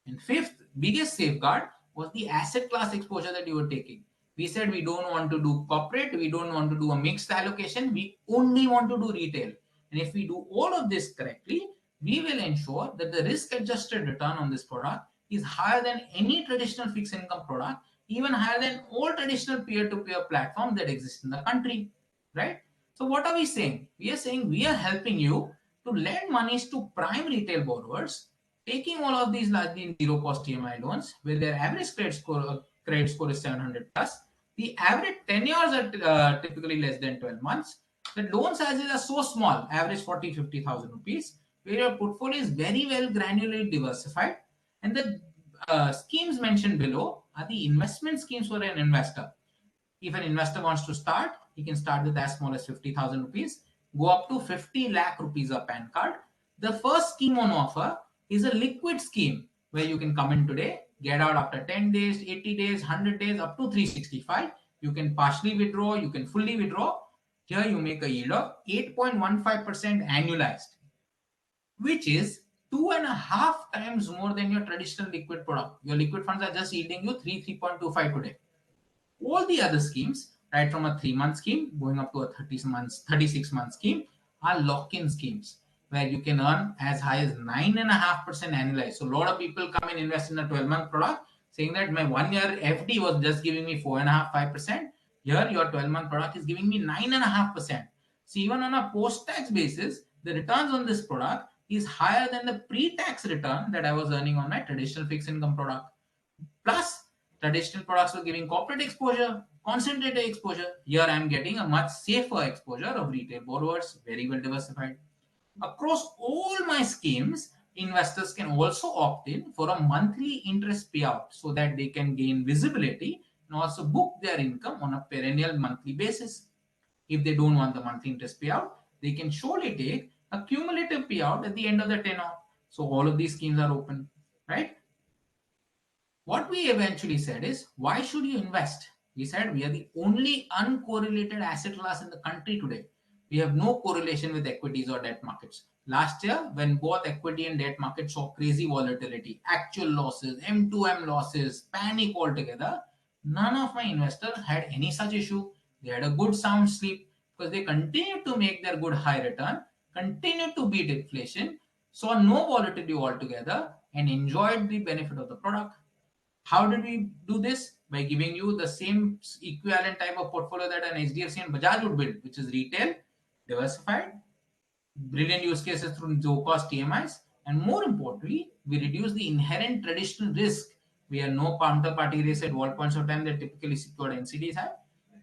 And fifth, biggest safeguard was the asset class exposure that you were taking. We said we don't want to do corporate, we don't want to do a mixed allocation, we only want to do retail. And if we do all of this correctly, we will ensure that the risk adjusted return on this product is higher than any traditional fixed income product, even higher than all traditional peer to peer platforms that exist in the country. Right? So, what are we saying? We are saying we are helping you to lend monies to prime retail borrowers, taking all of these largely in zero cost EMI loans, where their average credit score is 700 plus. The average tenures are typically less than 12 months. The loan sizes are so small, average 40,000-50,000 rupees, where your portfolio is very well granularly diversified. And the schemes mentioned below are the investment schemes for an investor. If an investor wants to start, he can start with as small as 50,000 rupees, go up to 50 lakh rupees of PAN card. The first scheme on offer is a liquid scheme where you can come in today, get out after 10 days, 80 days, 100 days, up to 365. You can partially withdraw, you can fully withdraw. Here you make a yield of 8.15% annualized, which is 2.5 times more than your traditional liquid product. Your liquid funds are just yielding you 3.25 today. All the other schemes, right from a 3-month scheme going up to a 36-month scheme, are lock-in schemes where you can earn as high as 9.5% annualized. So a lot of people come and invest in a 12-month product saying that my 1 year FD was just giving me 4.5-5%. Here, your 12-month product is giving me 9.5%. So even on a post-tax basis, the returns on this product is higher than the pre-tax return that I was earning on my traditional fixed income product. Plus, traditional products were giving corporate exposure, concentrated exposure. Here I am getting a much safer exposure of retail borrowers, very well diversified. Across all my schemes, investors can also opt in for a monthly interest payout so that they can gain visibility and also book their income on a perennial monthly basis. If they don't want the monthly interest payout, they can surely take a cumulative payout at the end of the tenure. So all of these schemes are open, right? What we eventually said is, why should you invest? We said we are the only uncorrelated asset class in the country today. We have no correlation with equities or debt markets. Last year, when both equity and debt markets saw crazy volatility, actual losses, M2M losses, panic altogether, none of my investors had any such issue. They had a good sound sleep because they continued to make their good high return, continued to beat inflation, saw no volatility altogether, and enjoyed the benefit of the product. How did we do this? By giving you the same equivalent type of portfolio that an HDFC and Bajaj would build, which is retail, diversified, brilliant use cases through low cost EMIs, and more importantly, we reduce the inherent traditional risk. We have no counterparty risk at all points of time that typically secured NCDs have,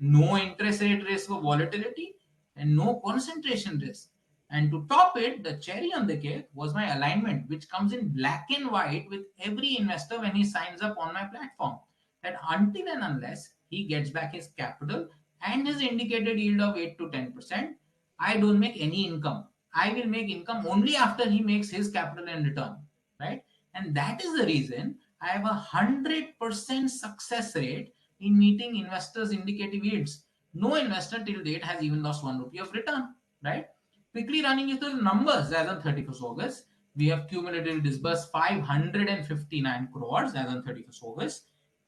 no interest rate risk or volatility, and no concentration risk. And to top it, the cherry on the cake was my alignment, which comes in black and white with every investor when he signs up on my platform. That until and unless he gets back his capital and his indicated yield of 8 to 10%, I don't make any income. I will make income only after he makes his capital and return, right? And that is the reason I have 100% success rate in meeting investors' indicative yields. No investor till date has even lost 1 rupee of return, right? Quickly running you through the numbers as on 31st August, we have cumulatively disbursed 559 crores as on 31st August.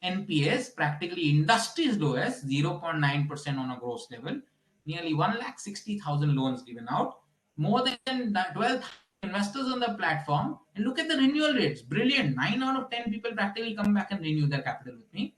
NPS practically industry's lowest, 0.9% on a gross level. Nearly 1,60,000 loans given out. More than 12 investors on the platform. And look at the renewal rates. Brilliant. 9 out of 10 people practically come back and renew their capital with me.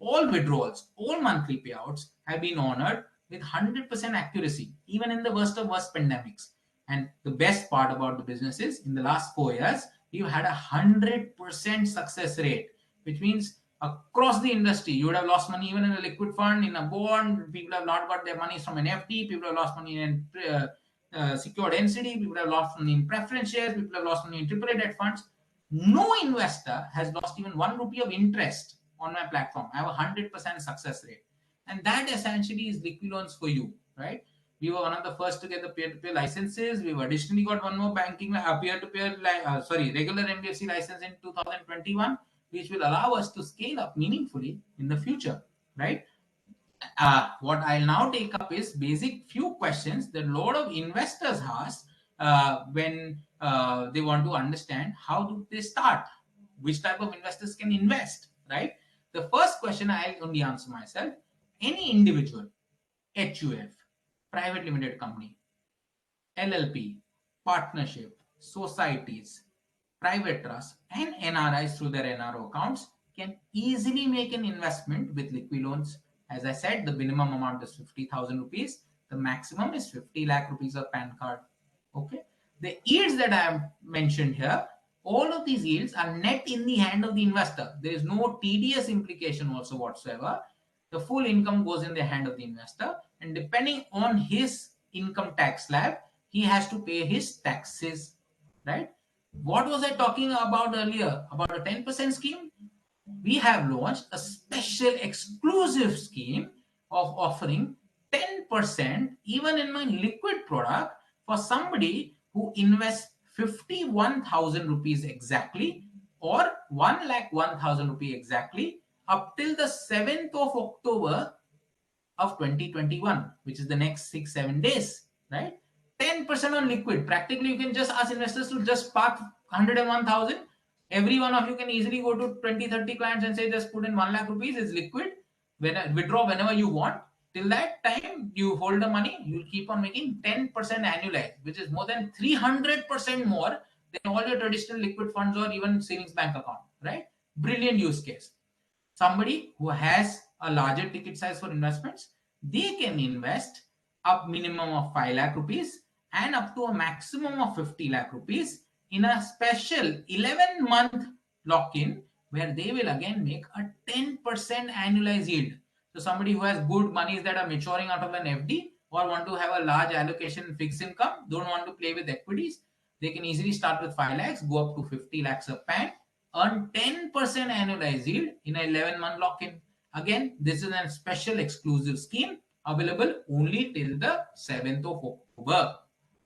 All withdrawals, all monthly payouts have been honored with 100% accuracy, even in the worst of worst pandemics. And the best part about the business is in the last 4 years, we've had 100% success rate, which means across the industry, you would have lost money even in a liquid fund, in a bond. People have not got their money from an FD. People have lost money in secured NCD. People have lost money in preference shares. People have lost money in AAA debt funds. No investor has lost even 1 rupee of interest on my platform. I have a 100% success rate. And that essentially is Liquiloans for you, right? We were one of the first to get the peer-to-peer licenses. We've additionally got one more banking peer-to-peer, regular NBFC license in 2021, which will allow us to scale up meaningfully in the future, right? What I'll now take up is basic few questions that a lot of investors ask when they want to understand how do they start, which type of investors can invest, right? The first question I'll only answer myself. Any individual, HUF, private limited company, LLP, partnership, societies, private trusts, and NRIs through their NRO accounts can easily make an investment with Liquiloans. As I said, the minimum amount is 50,000 rupees. The maximum is 50 lakh rupees of PAN card. Okay. The yields that I have mentioned here, all of these yields are net in the hand of the investor. There is no TDS implication also whatsoever. The full income goes in the hand of the investor, and depending on his income tax slab, he has to pay his taxes, right? What was I talking about earlier about a 10% scheme? We have launched a special exclusive scheme of offering 10% even in my liquid product for somebody who invests 51,000 rupees exactly or 1,01,000 rupees exactly up till the 7th of October of 2021, which is the next 6-7 days, right? 10% on liquid. Practically, you can just ask investors to just park 101,000. Every one of you can easily go to 20-30 clients and say, just put in 1 lakh rupees, it's liquid. Withdraw whenever you want. Till that time, you hold the money, you'll keep on making 10% annualized, which is more than 300% more than all your traditional liquid funds or even savings bank account, right? Brilliant use case. Somebody who has a larger ticket size for investments, they can invest up minimum of 5 lakh rupees and up to a maximum of 50 lakh rupees in a special 11-month lock-in where they will again make a 10% annualized yield. So somebody who has good monies that are maturing out of an FD or want to have a large allocation in fixed income, don't want to play with equities, they can easily start with 5 lakhs, go up to 50 lakhs of PAN, earn 10% annualized yield in an 11-month lock-in. Again, this is a special exclusive scheme available only till the 7th of October,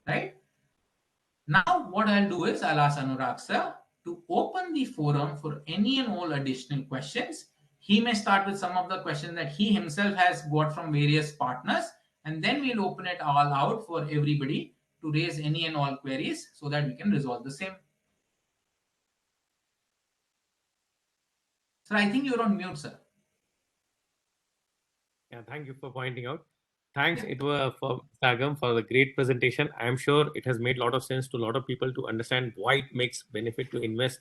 right? Now, what I'll do is I'll ask Anurag sir to open the forum for any and all additional questions. He may start with some of the questions that he himself has got from various partners, and then we'll open it all out for everybody to raise any and all queries so that we can resolve the same. Sir, I think you're on mute, sir. Yeah, thank you for pointing out. Thanks, it was for Sagam for the great presentation. I'm sure it has made a lot of sense to a lot of people to understand why it makes benefit to invest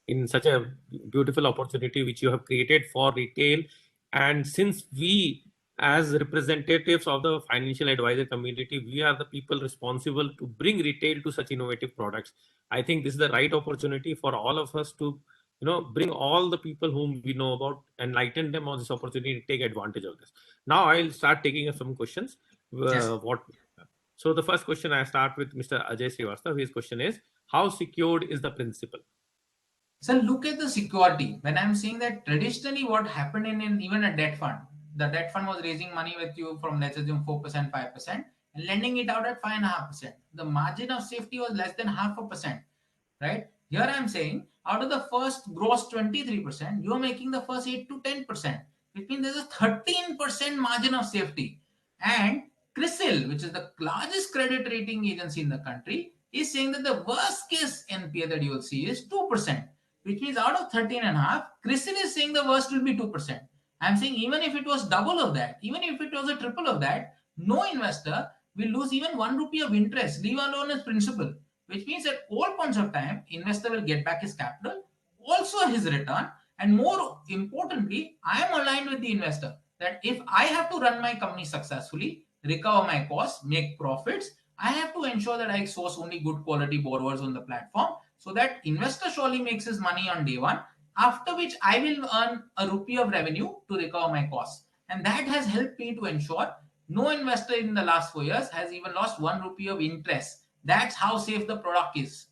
in such a beautiful opportunity which you have created for retail. And since we, as representatives of the financial advisor community, we are the people responsible to bring retail to such innovative products. I think this is the right opportunity for all of us to bring all the people whom we know about, enlighten them on this opportunity, take advantage of this. Now I'll start taking some questions. So the first question I start with Mr. Ajay Srivastava. His question is, how secured is the principal? So look at the security. When I'm saying that traditionally what happened in even a debt fund, the debt fund was raising money with you from, let's assume, 4%, 5% and lending it out at 5.5%. The margin of safety was less than 0.5%, right? Here I'm saying out of the first gross 23%, you're making the first 8 to 10%, which means there's a 13% margin of safety. And CRISIL, which is the largest credit rating agency in the country, is saying that the worst case NPA that you will see is 2%, which means out of 13.5, CRISIL is saying the worst will be 2%. I'm saying even if it was double of that, even if it was a triple of that, no investor will lose even 1 rupee of interest, leave alone his principal, which means at all points of time, investor will get back his capital, also his return, and more importantly, I am aligned with the investor that if I have to run my company successfully, recover my costs, make profits, I have to ensure that I source only good quality borrowers on the platform so that investor surely makes his money on day one, after which I will earn a rupee of revenue to recover my costs. And that has helped me to ensure no investor in the last 4 years has even lost 1 rupee of interest. That's how safe the product is.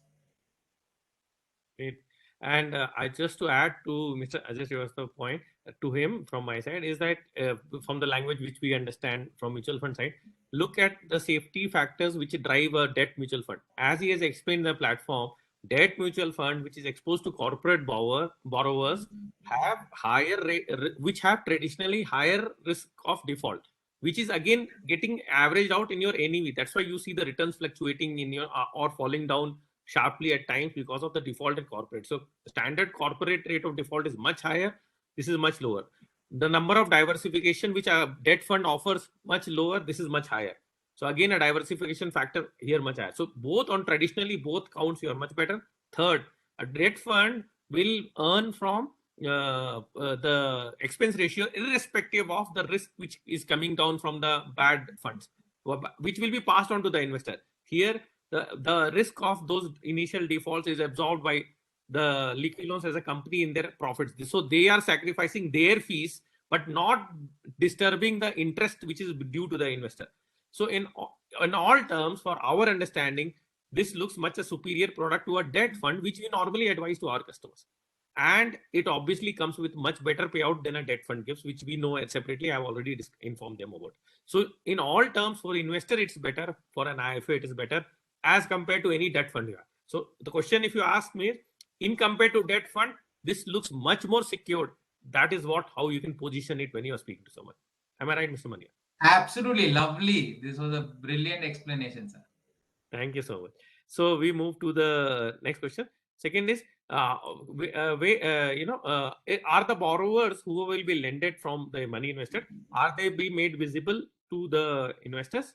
Great. And I just to add to Mr. Ajay Srivastava's point to him from my side is that from the language which we understand from mutual fund side, look at the safety factors which drive a debt mutual fund. As he has explained the platform, debt mutual fund which is exposed to corporate borrowers have higher rate, which have traditionally higher risk of default, which is again getting averaged out in your NAV. That's why you see the returns fluctuating in your or falling down sharply at times because of the default in corporate. So the standard corporate rate of default is much higher. This is much lower. The number of diversification which a debt fund offers much lower. This is much higher. So again, a diversification factor here much higher. So both on traditionally both counts here much better. Third, a debt fund will earn from the expense ratio irrespective of the risk which is coming down from the bad funds, which will be passed on to the investor. Here, the risk of those initial defaults is absorbed by the Liquiloans as a company in their profits. So they are sacrificing their fees, but not disturbing the interest which is due to the investor. So in all terms, for our understanding, this looks much a superior product to a debt fund, which we normally advise to our customers. And it obviously comes with much better payout than a debt fund gives, which we know separately. I've already informed them about. So in all terms, for investor, it's better. For an IFA, it is better as compared to any debt fund you have. So the question, if you ask me, in compared to debt fund, this looks much more secured. That is how you can position it when you are speaking to someone. Am I right, Mr. Mania? Absolutely lovely. This was a brilliant explanation, sir. Thank you so much. So we move to the next question. Second is, are the borrowers who will be lended from the money invested, are they be made visible to the investors?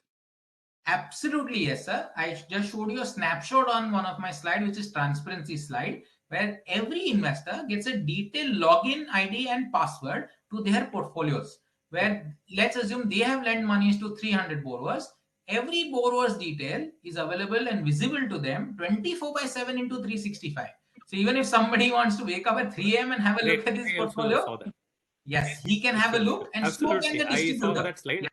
Absolutely, yes, sir. I just showed you a snapshot on one of my slides, which is transparency slide, where every investor gets a detailed login ID and password to their portfolios. Where let's assume they have lent monies to 300 borrowers. Every borrower's detail is available and visible to them 24/7 into 365. So even if somebody wants to wake up at 3 a.m. and have a look at his portfolio, yes, he can have a look and smoke and the distributor. I saw that slide.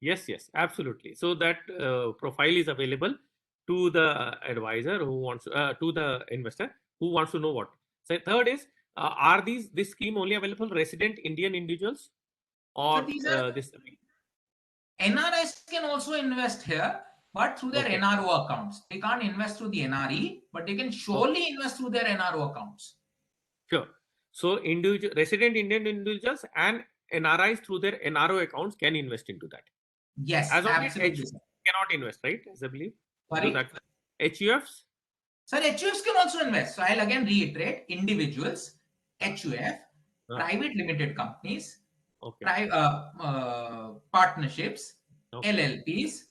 Yes, absolutely. So that profile is available to the advisor who wants to the investor who wants to know what. So third is, are this scheme only available resident Indian individuals, or this? NRIs can also invest here, but through their NRO accounts. They can't invest through the NRE, but they can surely invest through their NRO accounts. Sure. So resident Indian individuals and NRIs through their NRO accounts can invest into that. Yes, as of absolutely. Cannot invest, right? As I believe. Sorry? HUFs? Sir, HUFs can also invest. So I'll again reiterate: individuals, HUF, private limited companies, partnerships, LLPs,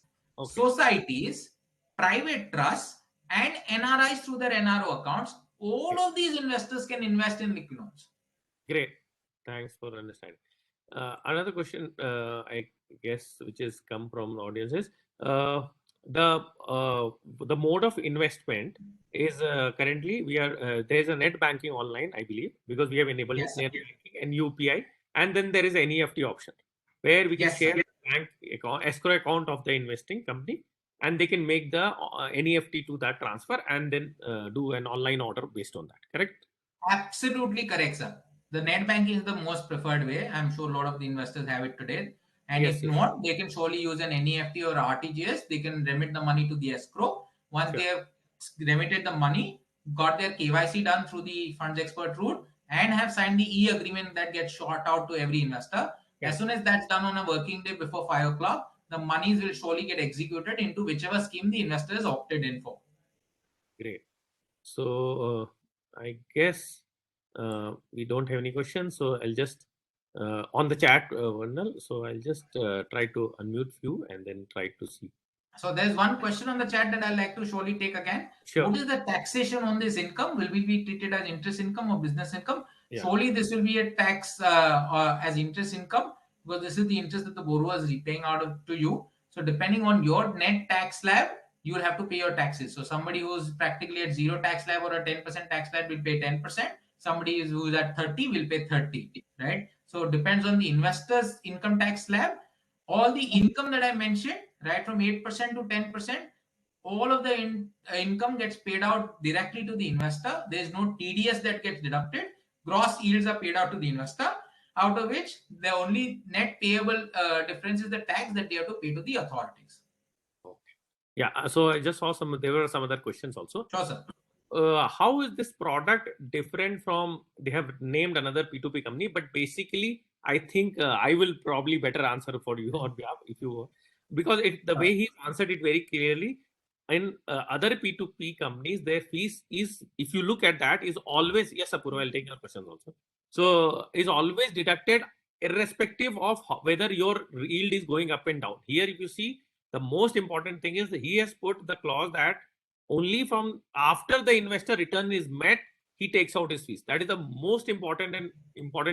societies, private trusts, and NRIs through their NRO accounts. All of these investors can invest in Liquiloans. Great. Thanks for understanding. Another question, I guess, which has come from the audience is the mode of investment is currently there's a net banking online, I believe, because we have enabled net banking and UPI, and then there is an NEFT option where we can share the bank account, escrow account of the investing company, and they can make the NEFT to that transfer and then do an online order based on that. Correct? Absolutely correct, sir. The net banking is the most preferred way. I'm sure a lot of the investors have it today. And if not, they can surely use an NEFT or RTGS. They can remit the money to the escrow. Once they have remitted the money, got their KYC done through the funds expert route, and have signed the e-agreement that gets shot out to every investor. Yeah. As soon as that's done on a working day before 5 o'clock, the monies will surely get executed into whichever scheme the investor is opted in for. Great. So I guess we don't have any questions. So I'll just on the chat, Vernal. So I'll just try to unmute you and then try to see. So there's one question on the chat that I'd like to surely take again. Sure. What is the taxation on this income? Will we be treated as interest income or business income? Yeah. Surely this will be a tax as interest income, because this is the interest that the borrower is repaying to you. So depending on your net tax slab, you will have to pay your taxes. So somebody who's practically at 0 tax slab or a 10% tax slab will pay 10%. Somebody who's at 30 will pay 30, right? So it depends on the investor's income tax slab. All the income that I mentioned, right, from 8% to 10%, all of the income gets paid out directly to the investor. There's no TDS that gets deducted. Gross yields are paid out to the investor, out of which the only net payable difference is the tax that they have to pay to the authorities. Okay. Yeah. So I just saw there were some other questions also. Sure, sir. How is this product different from, they have named another P2P company, but basically I think I will probably better answer for you on behalf if you, because the way he answered it very clearly. In other P2P companies, their fees is, if you look at that, is always, yes, Apurva, I'll take your questions also. So is always deducted irrespective of whether your yield is going up and down. Here, if you see, the most important thing is he has put the clause that only from after the investor return is met, he takes out his fees. That is the most important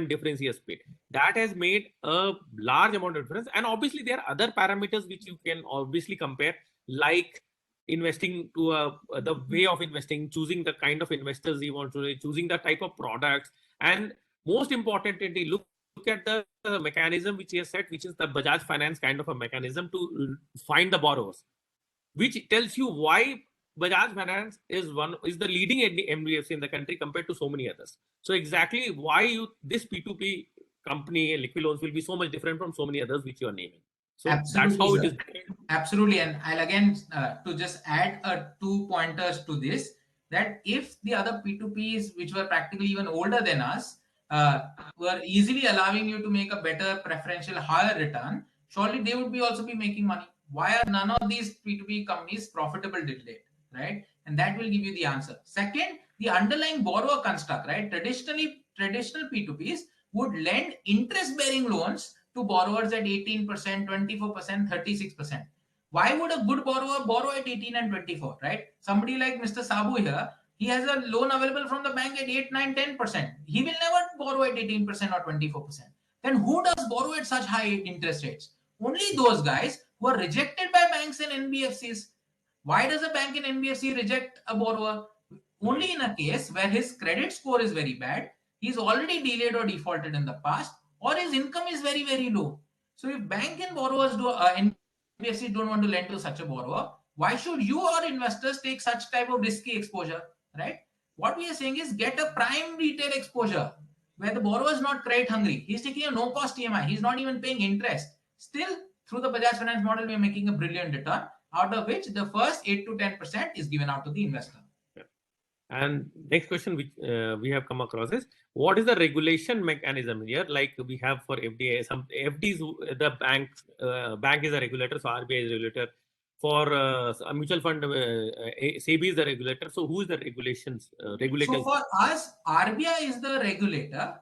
difference he has made. That has made a large amount of difference. And obviously, there are other parameters which you can obviously compare, like investing to the way of investing, choosing the kind of investors you want to, choosing the type of products, and most importantly, look at the mechanism which he has set, which is the Bajaj Finance kind of a mechanism to find the borrowers, which tells you why Bajaj Finance is the leading NBFC in the country compared to so many others. So exactly why this P2P company, Liquid Loans, will be so much different from so many others which you are naming. So absolutely, that's how sir. it is. Absolutely. And I'll again to just add 2 pointers to this, that if the other P2Ps, which were practically even older than us, were easily allowing you to make a better preferential higher return, surely they would be also be making money. Why are none of these P2P companies profitable till date, right? And that will give you the answer. Second, the underlying borrower construct, right? Traditional P2Ps would lend interest-bearing loans to borrowers at 18%, 24%, 36%. Why would a good borrower borrow at 18 and 24, right? Somebody like Mr. Sabu here, he has a loan available from the bank at 8, 9, 10%. He will never borrow at 18% or 24%. Then who does borrow at such high interest rates? Only those guys who are rejected by banks and NBFCs. Why does a bank and NBFC reject a borrower? Only in a case where his credit score is very bad, he's already delayed or defaulted in the past, or his income is very, very low. So if bank and borrowers NBFC don't want to lend to such a borrower, why should you or investors take such type of risky exposure, right? What we are saying is get a prime retail exposure where the borrower is not credit hungry. He's taking a no-cost EMI. He's not even paying interest. Still, through the Bajaj Finance model, we are making a brilliant return, out of which the first 8 to 10% is given out to the investor. And next question which we have come across is, what is the regulation mechanism here? Like we have for FDI, some FDs, the bank is a regulator, so RBI is a regulator. For a mutual fund, SEBI is the regulator. So who is the regulator? So for us, RBI is the regulator.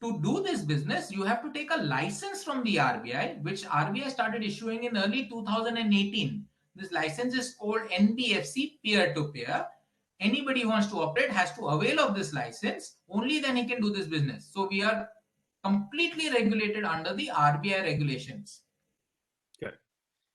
To do this business, you have to take a license from the RBI, which RBI started issuing in early 2018. This license is called NBFC peer-to-peer. Anybody who wants to operate has to avail of this license. Only then he can do this business. So we are completely regulated under the RBI regulations. Correct.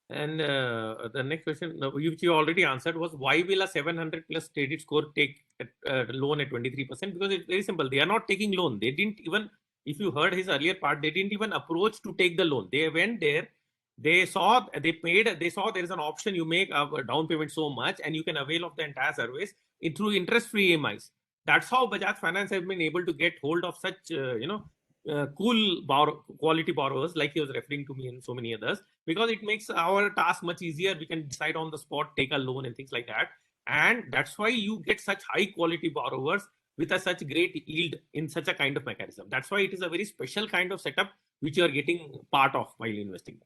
And the next question, which you already answered, was why will a 700 plus credit score take a loan at 23%? Because it's very simple. They are not taking loan. They didn't even, if you heard his earlier part, they didn't even approach to take the loan. They went there. They saw there is an option. You make a down payment so much and you can avail of the entire service through interest-free EMIs. That's how Bajaj Finance has been able to get hold of such, cool quality borrowers, like he was referring to me and so many others, because it makes our task much easier. We can decide on the spot, take a loan and things like that. And that's why you get such high quality borrowers with such great yield in such a kind of mechanism. That's why it is a very special kind of setup which you are getting part of while investing.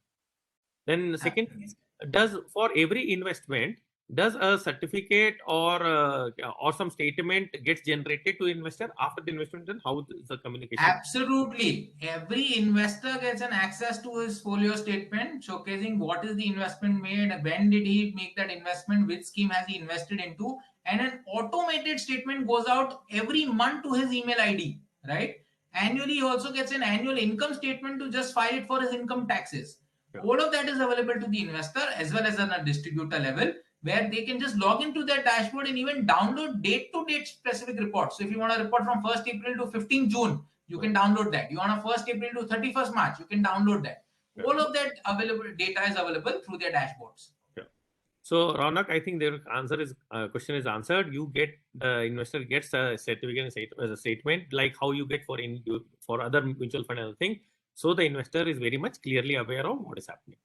Then the second is, does for every investment, does a certificate or some statement gets generated to investor after the investment? Then how is the communication? Absolutely. Every investor gets an access to his folio statement showcasing what is the investment made, when did he make that investment, which scheme has he invested into, and an automated statement goes out every month to his email ID, right? Annually, he also gets an annual income statement to just file it for his income taxes. Yeah. All of that is available to the investor as well as on a distributor level, where they can just log into their dashboard and even download date-to-date specific reports. So if you want a report from 1st April to 15th June, you can download that. You want a 1st April to 31st March, you can download that. All of that available data is available through their dashboards. So Ronak, I think their answer is question is answered. You get the investor gets a certificate as a statement, like how you get for other mutual fund and other thing. So the investor is very much clearly aware of what is happening.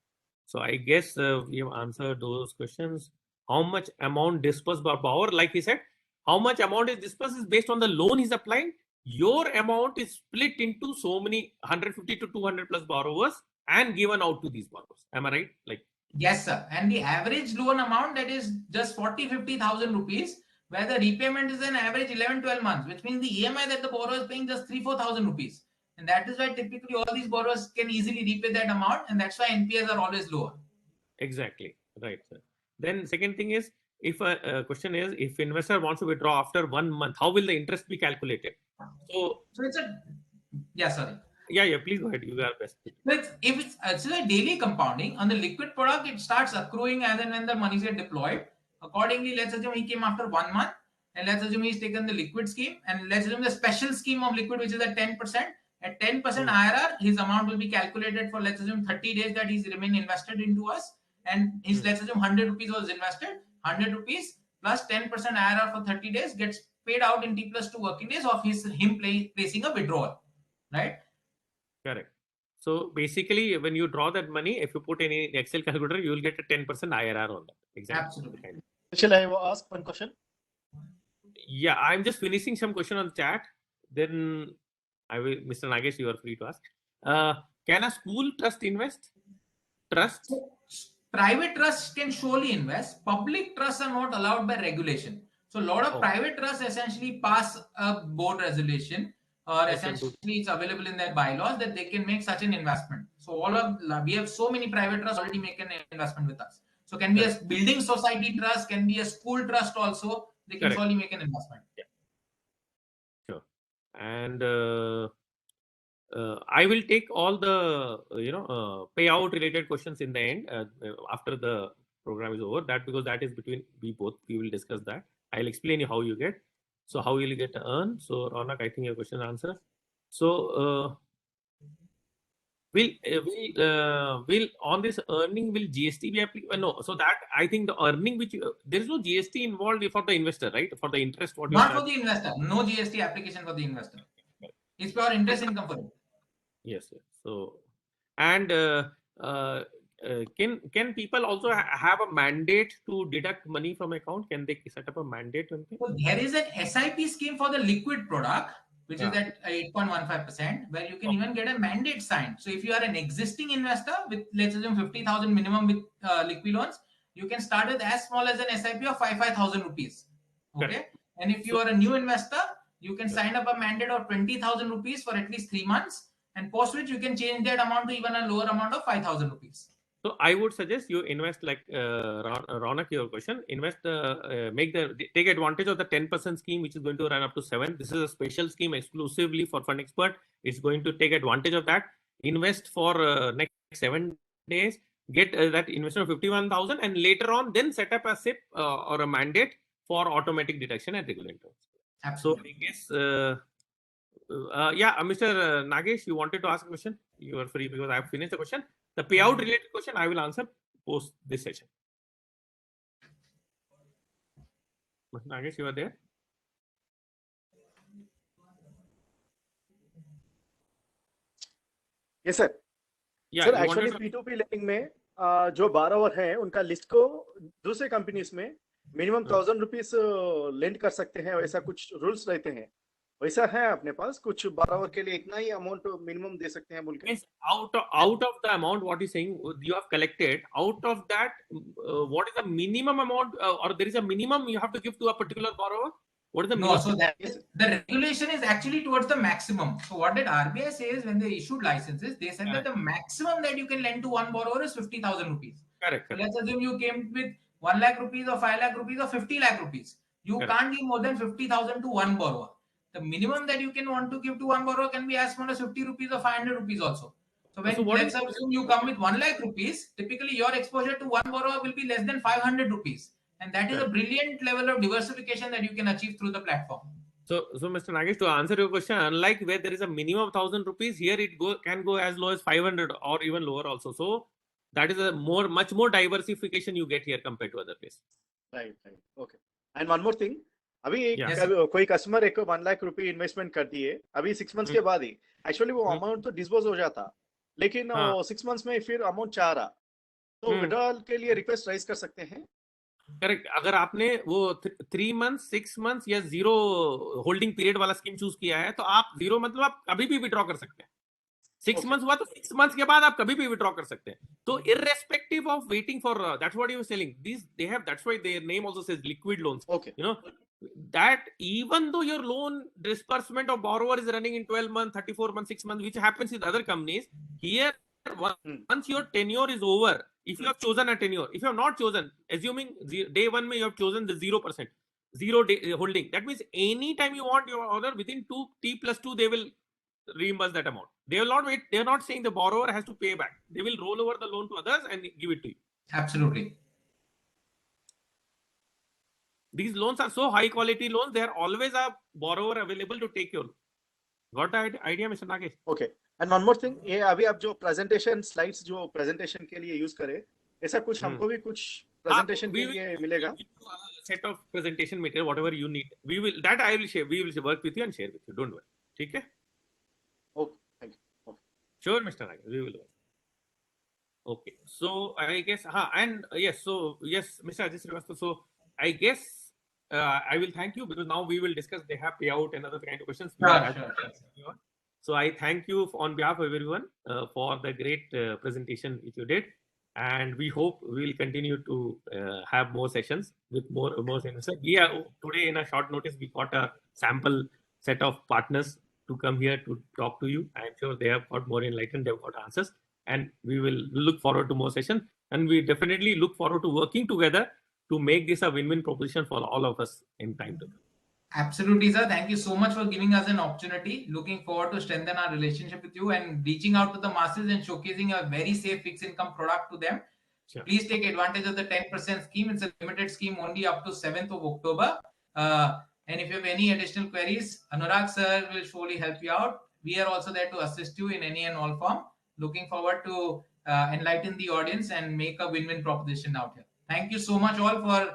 So I guess we have answered those questions. How much amount disbursed by Power? Like he said, how much amount is disbursed is based on the loan he's applying. Your amount is split into so many 150 to 200 plus borrowers and given out to these borrowers. Am I right? Like. Yes, sir. And the average loan amount, that is just 40,000-50,000 rupees, where the repayment is an average 11-12 months, which means the EMI that the borrower is paying just 3,000-4,000 rupees. And that is why typically all these borrowers can easily repay that amount, and that's why NPAs are always lower. Exactly. Right, sir. Then second thing is, if a question is, if investor wants to withdraw after 1 month, how will the interest be calculated? So it's a, yeah, sorry. Yeah, please go ahead. You are best. If it's a daily compounding on the liquid product, it starts accruing as and when the monies get deployed. Accordingly, let's assume he came after 1 month, and let's assume he's taken the liquid scheme, and let's assume the special scheme of liquid, which is at 10%. At 10% IRR, his amount will be calculated for, let's assume, 30 days that he's remain invested into us, and his let's assume 100 rupees was invested, 100 rupees plus 10% IRR for 30 days gets paid out in T+2 working days of him placing a withdrawal, right? Correct. So basically, when you draw that money, if you put any Excel calculator, you will get a 10% IRR on that. Exactly. Absolutely. Shall I ask one question? Yeah, I'm just finishing some question on chat. Then I will, Mr. Nagesh, you are free to ask. Can a school trust invest? Trust? So, private trusts can surely invest. Public trusts are not allowed by regulation. So a lot of private trusts essentially pass a board resolution, or essentially it's available in their bylaws that they can make such an investment. So we have so many private trusts already make an investment with us. So can be a building society trust, can be a school trust also. They can surely make an investment. Yeah. Sure. And I will take all the payout related questions in the end after the program is over. That because that is between we both. We will discuss that. I'll explain you how you get. So how will you get to earn? So Ronak, I think your question answered. So will on this earning will GST be applicable? No. So that I think the earning which there is no GST involved for the investor, right? For the interest, what not for the investor. No GST application for the investor. It's pure interest income for him. Yes, sir. So and can people also have a mandate to deduct money from account? Can they set up a mandate? So there is an SIP scheme for the liquid product, which is at 8.15%, where you can even get a mandate signed. So if you are an existing investor with, let's assume, 50,000 minimum with Liquiloans, you can start with as small as an SIP of 5,000 rupees. Okay. And if you are a new investor, you can sign up a mandate of 20,000 rupees for at least 3 months, and post which you can change that amount to even a lower amount of 5,000 rupees. So I would suggest you invest like Ronak, your question, invest, take advantage of the 10% scheme, which is going to run up to 7. This is a special scheme exclusively for Fund Expert. It's going to take advantage of that. Invest for next 7 days, get that investment of 51,000, and later on then set up a SIP or a mandate for automatic deduction at regular intervals. Absolutely. So I guess, Mr. Nagesh, you wanted to ask a question? You are free because I have finished the question. The payout related question I will answer post this session. Mr. Nagesh, you are there? Yes, sir. Yeah, sir, actually P2P lending में जो borrower हैं उनका list को दूसरे companies में minimum 1,000 rupees land कर सकते हैं, ऐसा कुछ रूल्स रहते हैं. वैसा है अपने पास कुछ borrower के लिए इतना ही अमाउंट मिनिमम दे सकते हैं बोल के? Means out of the amount what you're saying you have collected, out of that, what is the minimum amount, or there is a minimum you have to give to a particular borrower? What is the No, minimum? so that is, the regulation is actually towards the maximum. So what did RBI say is when they issued licenses, they said that the maximum that you can lend to one borrower is 50,000 rupees. Correct. So let's assume you came with 1 lakh rupees or 5 lakh rupees or 50 lakh rupees. You Correct. can't give more than 50,000 to one borrower. The minimum that you can want to give to one borrower can be as small as 50 rupees or 500 rupees also. So when let's assume you come with 1 lakh rupees, typically your exposure to one borrower will be less than 500 rupees. And that is a brilliant level of diversification that you can achieve through the platform. So Mr. Nagesh, to answer your question, unlike where there is a minimum of 1,000 rupees, here it can go as low as 500 or even lower also. So that is a much more diversification you get here compared to other places. Right. Okay. And one more thing. अभी Yes, कोई customer एक 1 लाख रुपए investment कर दिए, अभी 6 months के बाद ही actually वो अमाउंट तो डिस्पोज हो जाता, लेकिन 6 मंथ्स में फिर अमाउंट चाह रहा, तो विड्रॉल के लिए रिक्वेस्ट राइज कर सकते हैं? करेक्ट. अगर आपने वो 3 मंथ्स 6 मंथ्स या 0 होल्डिंग पीरियड वाला स्कीम चूज किया है, तो आप 0 मतलब आप कभी भी विड्रॉ कर सकते हैं. 6 मंथ्स हुआ तो 6 मंथ्स के बाद आप कभी भी विड्रॉ कर सकते हैं. तो irrespective of waiting for that's what you were selling, these they have, that's why their name also says liquid loans. Okay. You know that even though your loan disbursement of borrower is running in 12 months, 34 months, 6 months, which happens with other companies, here once your tenure is over, if you have chosen a tenure, if you have not chosen, assuming day one you have chosen the 0%, 0 day holding, that means anytime you want your order within 2T+2 they will reimburse that amount. They will not wait. They are not saying the borrower has to pay back. They will roll over the loan to others and give it to you. Absolutely. These loans are so high quality loans, there are always a borrower available to take your loan. Got the idea, Mr. Nagesh? Okay. And one more thing, ये अभी आप जो presentation slides जो presentation के लिए use करें, ऐसा कुछ हमको भी कुछ presentation के लिए मिलेगा? Set of presentation material, whatever you need. We will, that I will share. We will work with you and share with you. Don't worry. ठीक है? Okay. Thank you. Okay. Sure, Mr. Nagesh. We will work. Okay. So I guess, and yes. So yes, Mr. Ajay Srivastava. So I guess I will thank you because now we will discuss the payout and other kind of questions. Sure. So I thank you on behalf of everyone for the great presentation which you did, and we hope we will continue to have more sessions with more sessions. We are today in a short notice. We got a sample set of partners to come here to talk to you. I am sure they have got more enlightened. They have got answers, and we will look forward to more sessions. And we definitely look forward to working together to make this a win-win proposition for all of us in time to come. Absolutely, sir. Thank you so much for giving us an opportunity. Looking forward to strengthen our relationship with you and reaching out to the masses and showcasing a very safe fixed income product to them. Sure. Please take advantage of the 10% scheme. It's a limited scheme only up to 7th of October. And if you have any additional queries, Anurag sir will surely help you out. We are also there to assist you in any and all form. Looking forward to enlighten the audience and make a win-win proposition out here. Thank you so much all for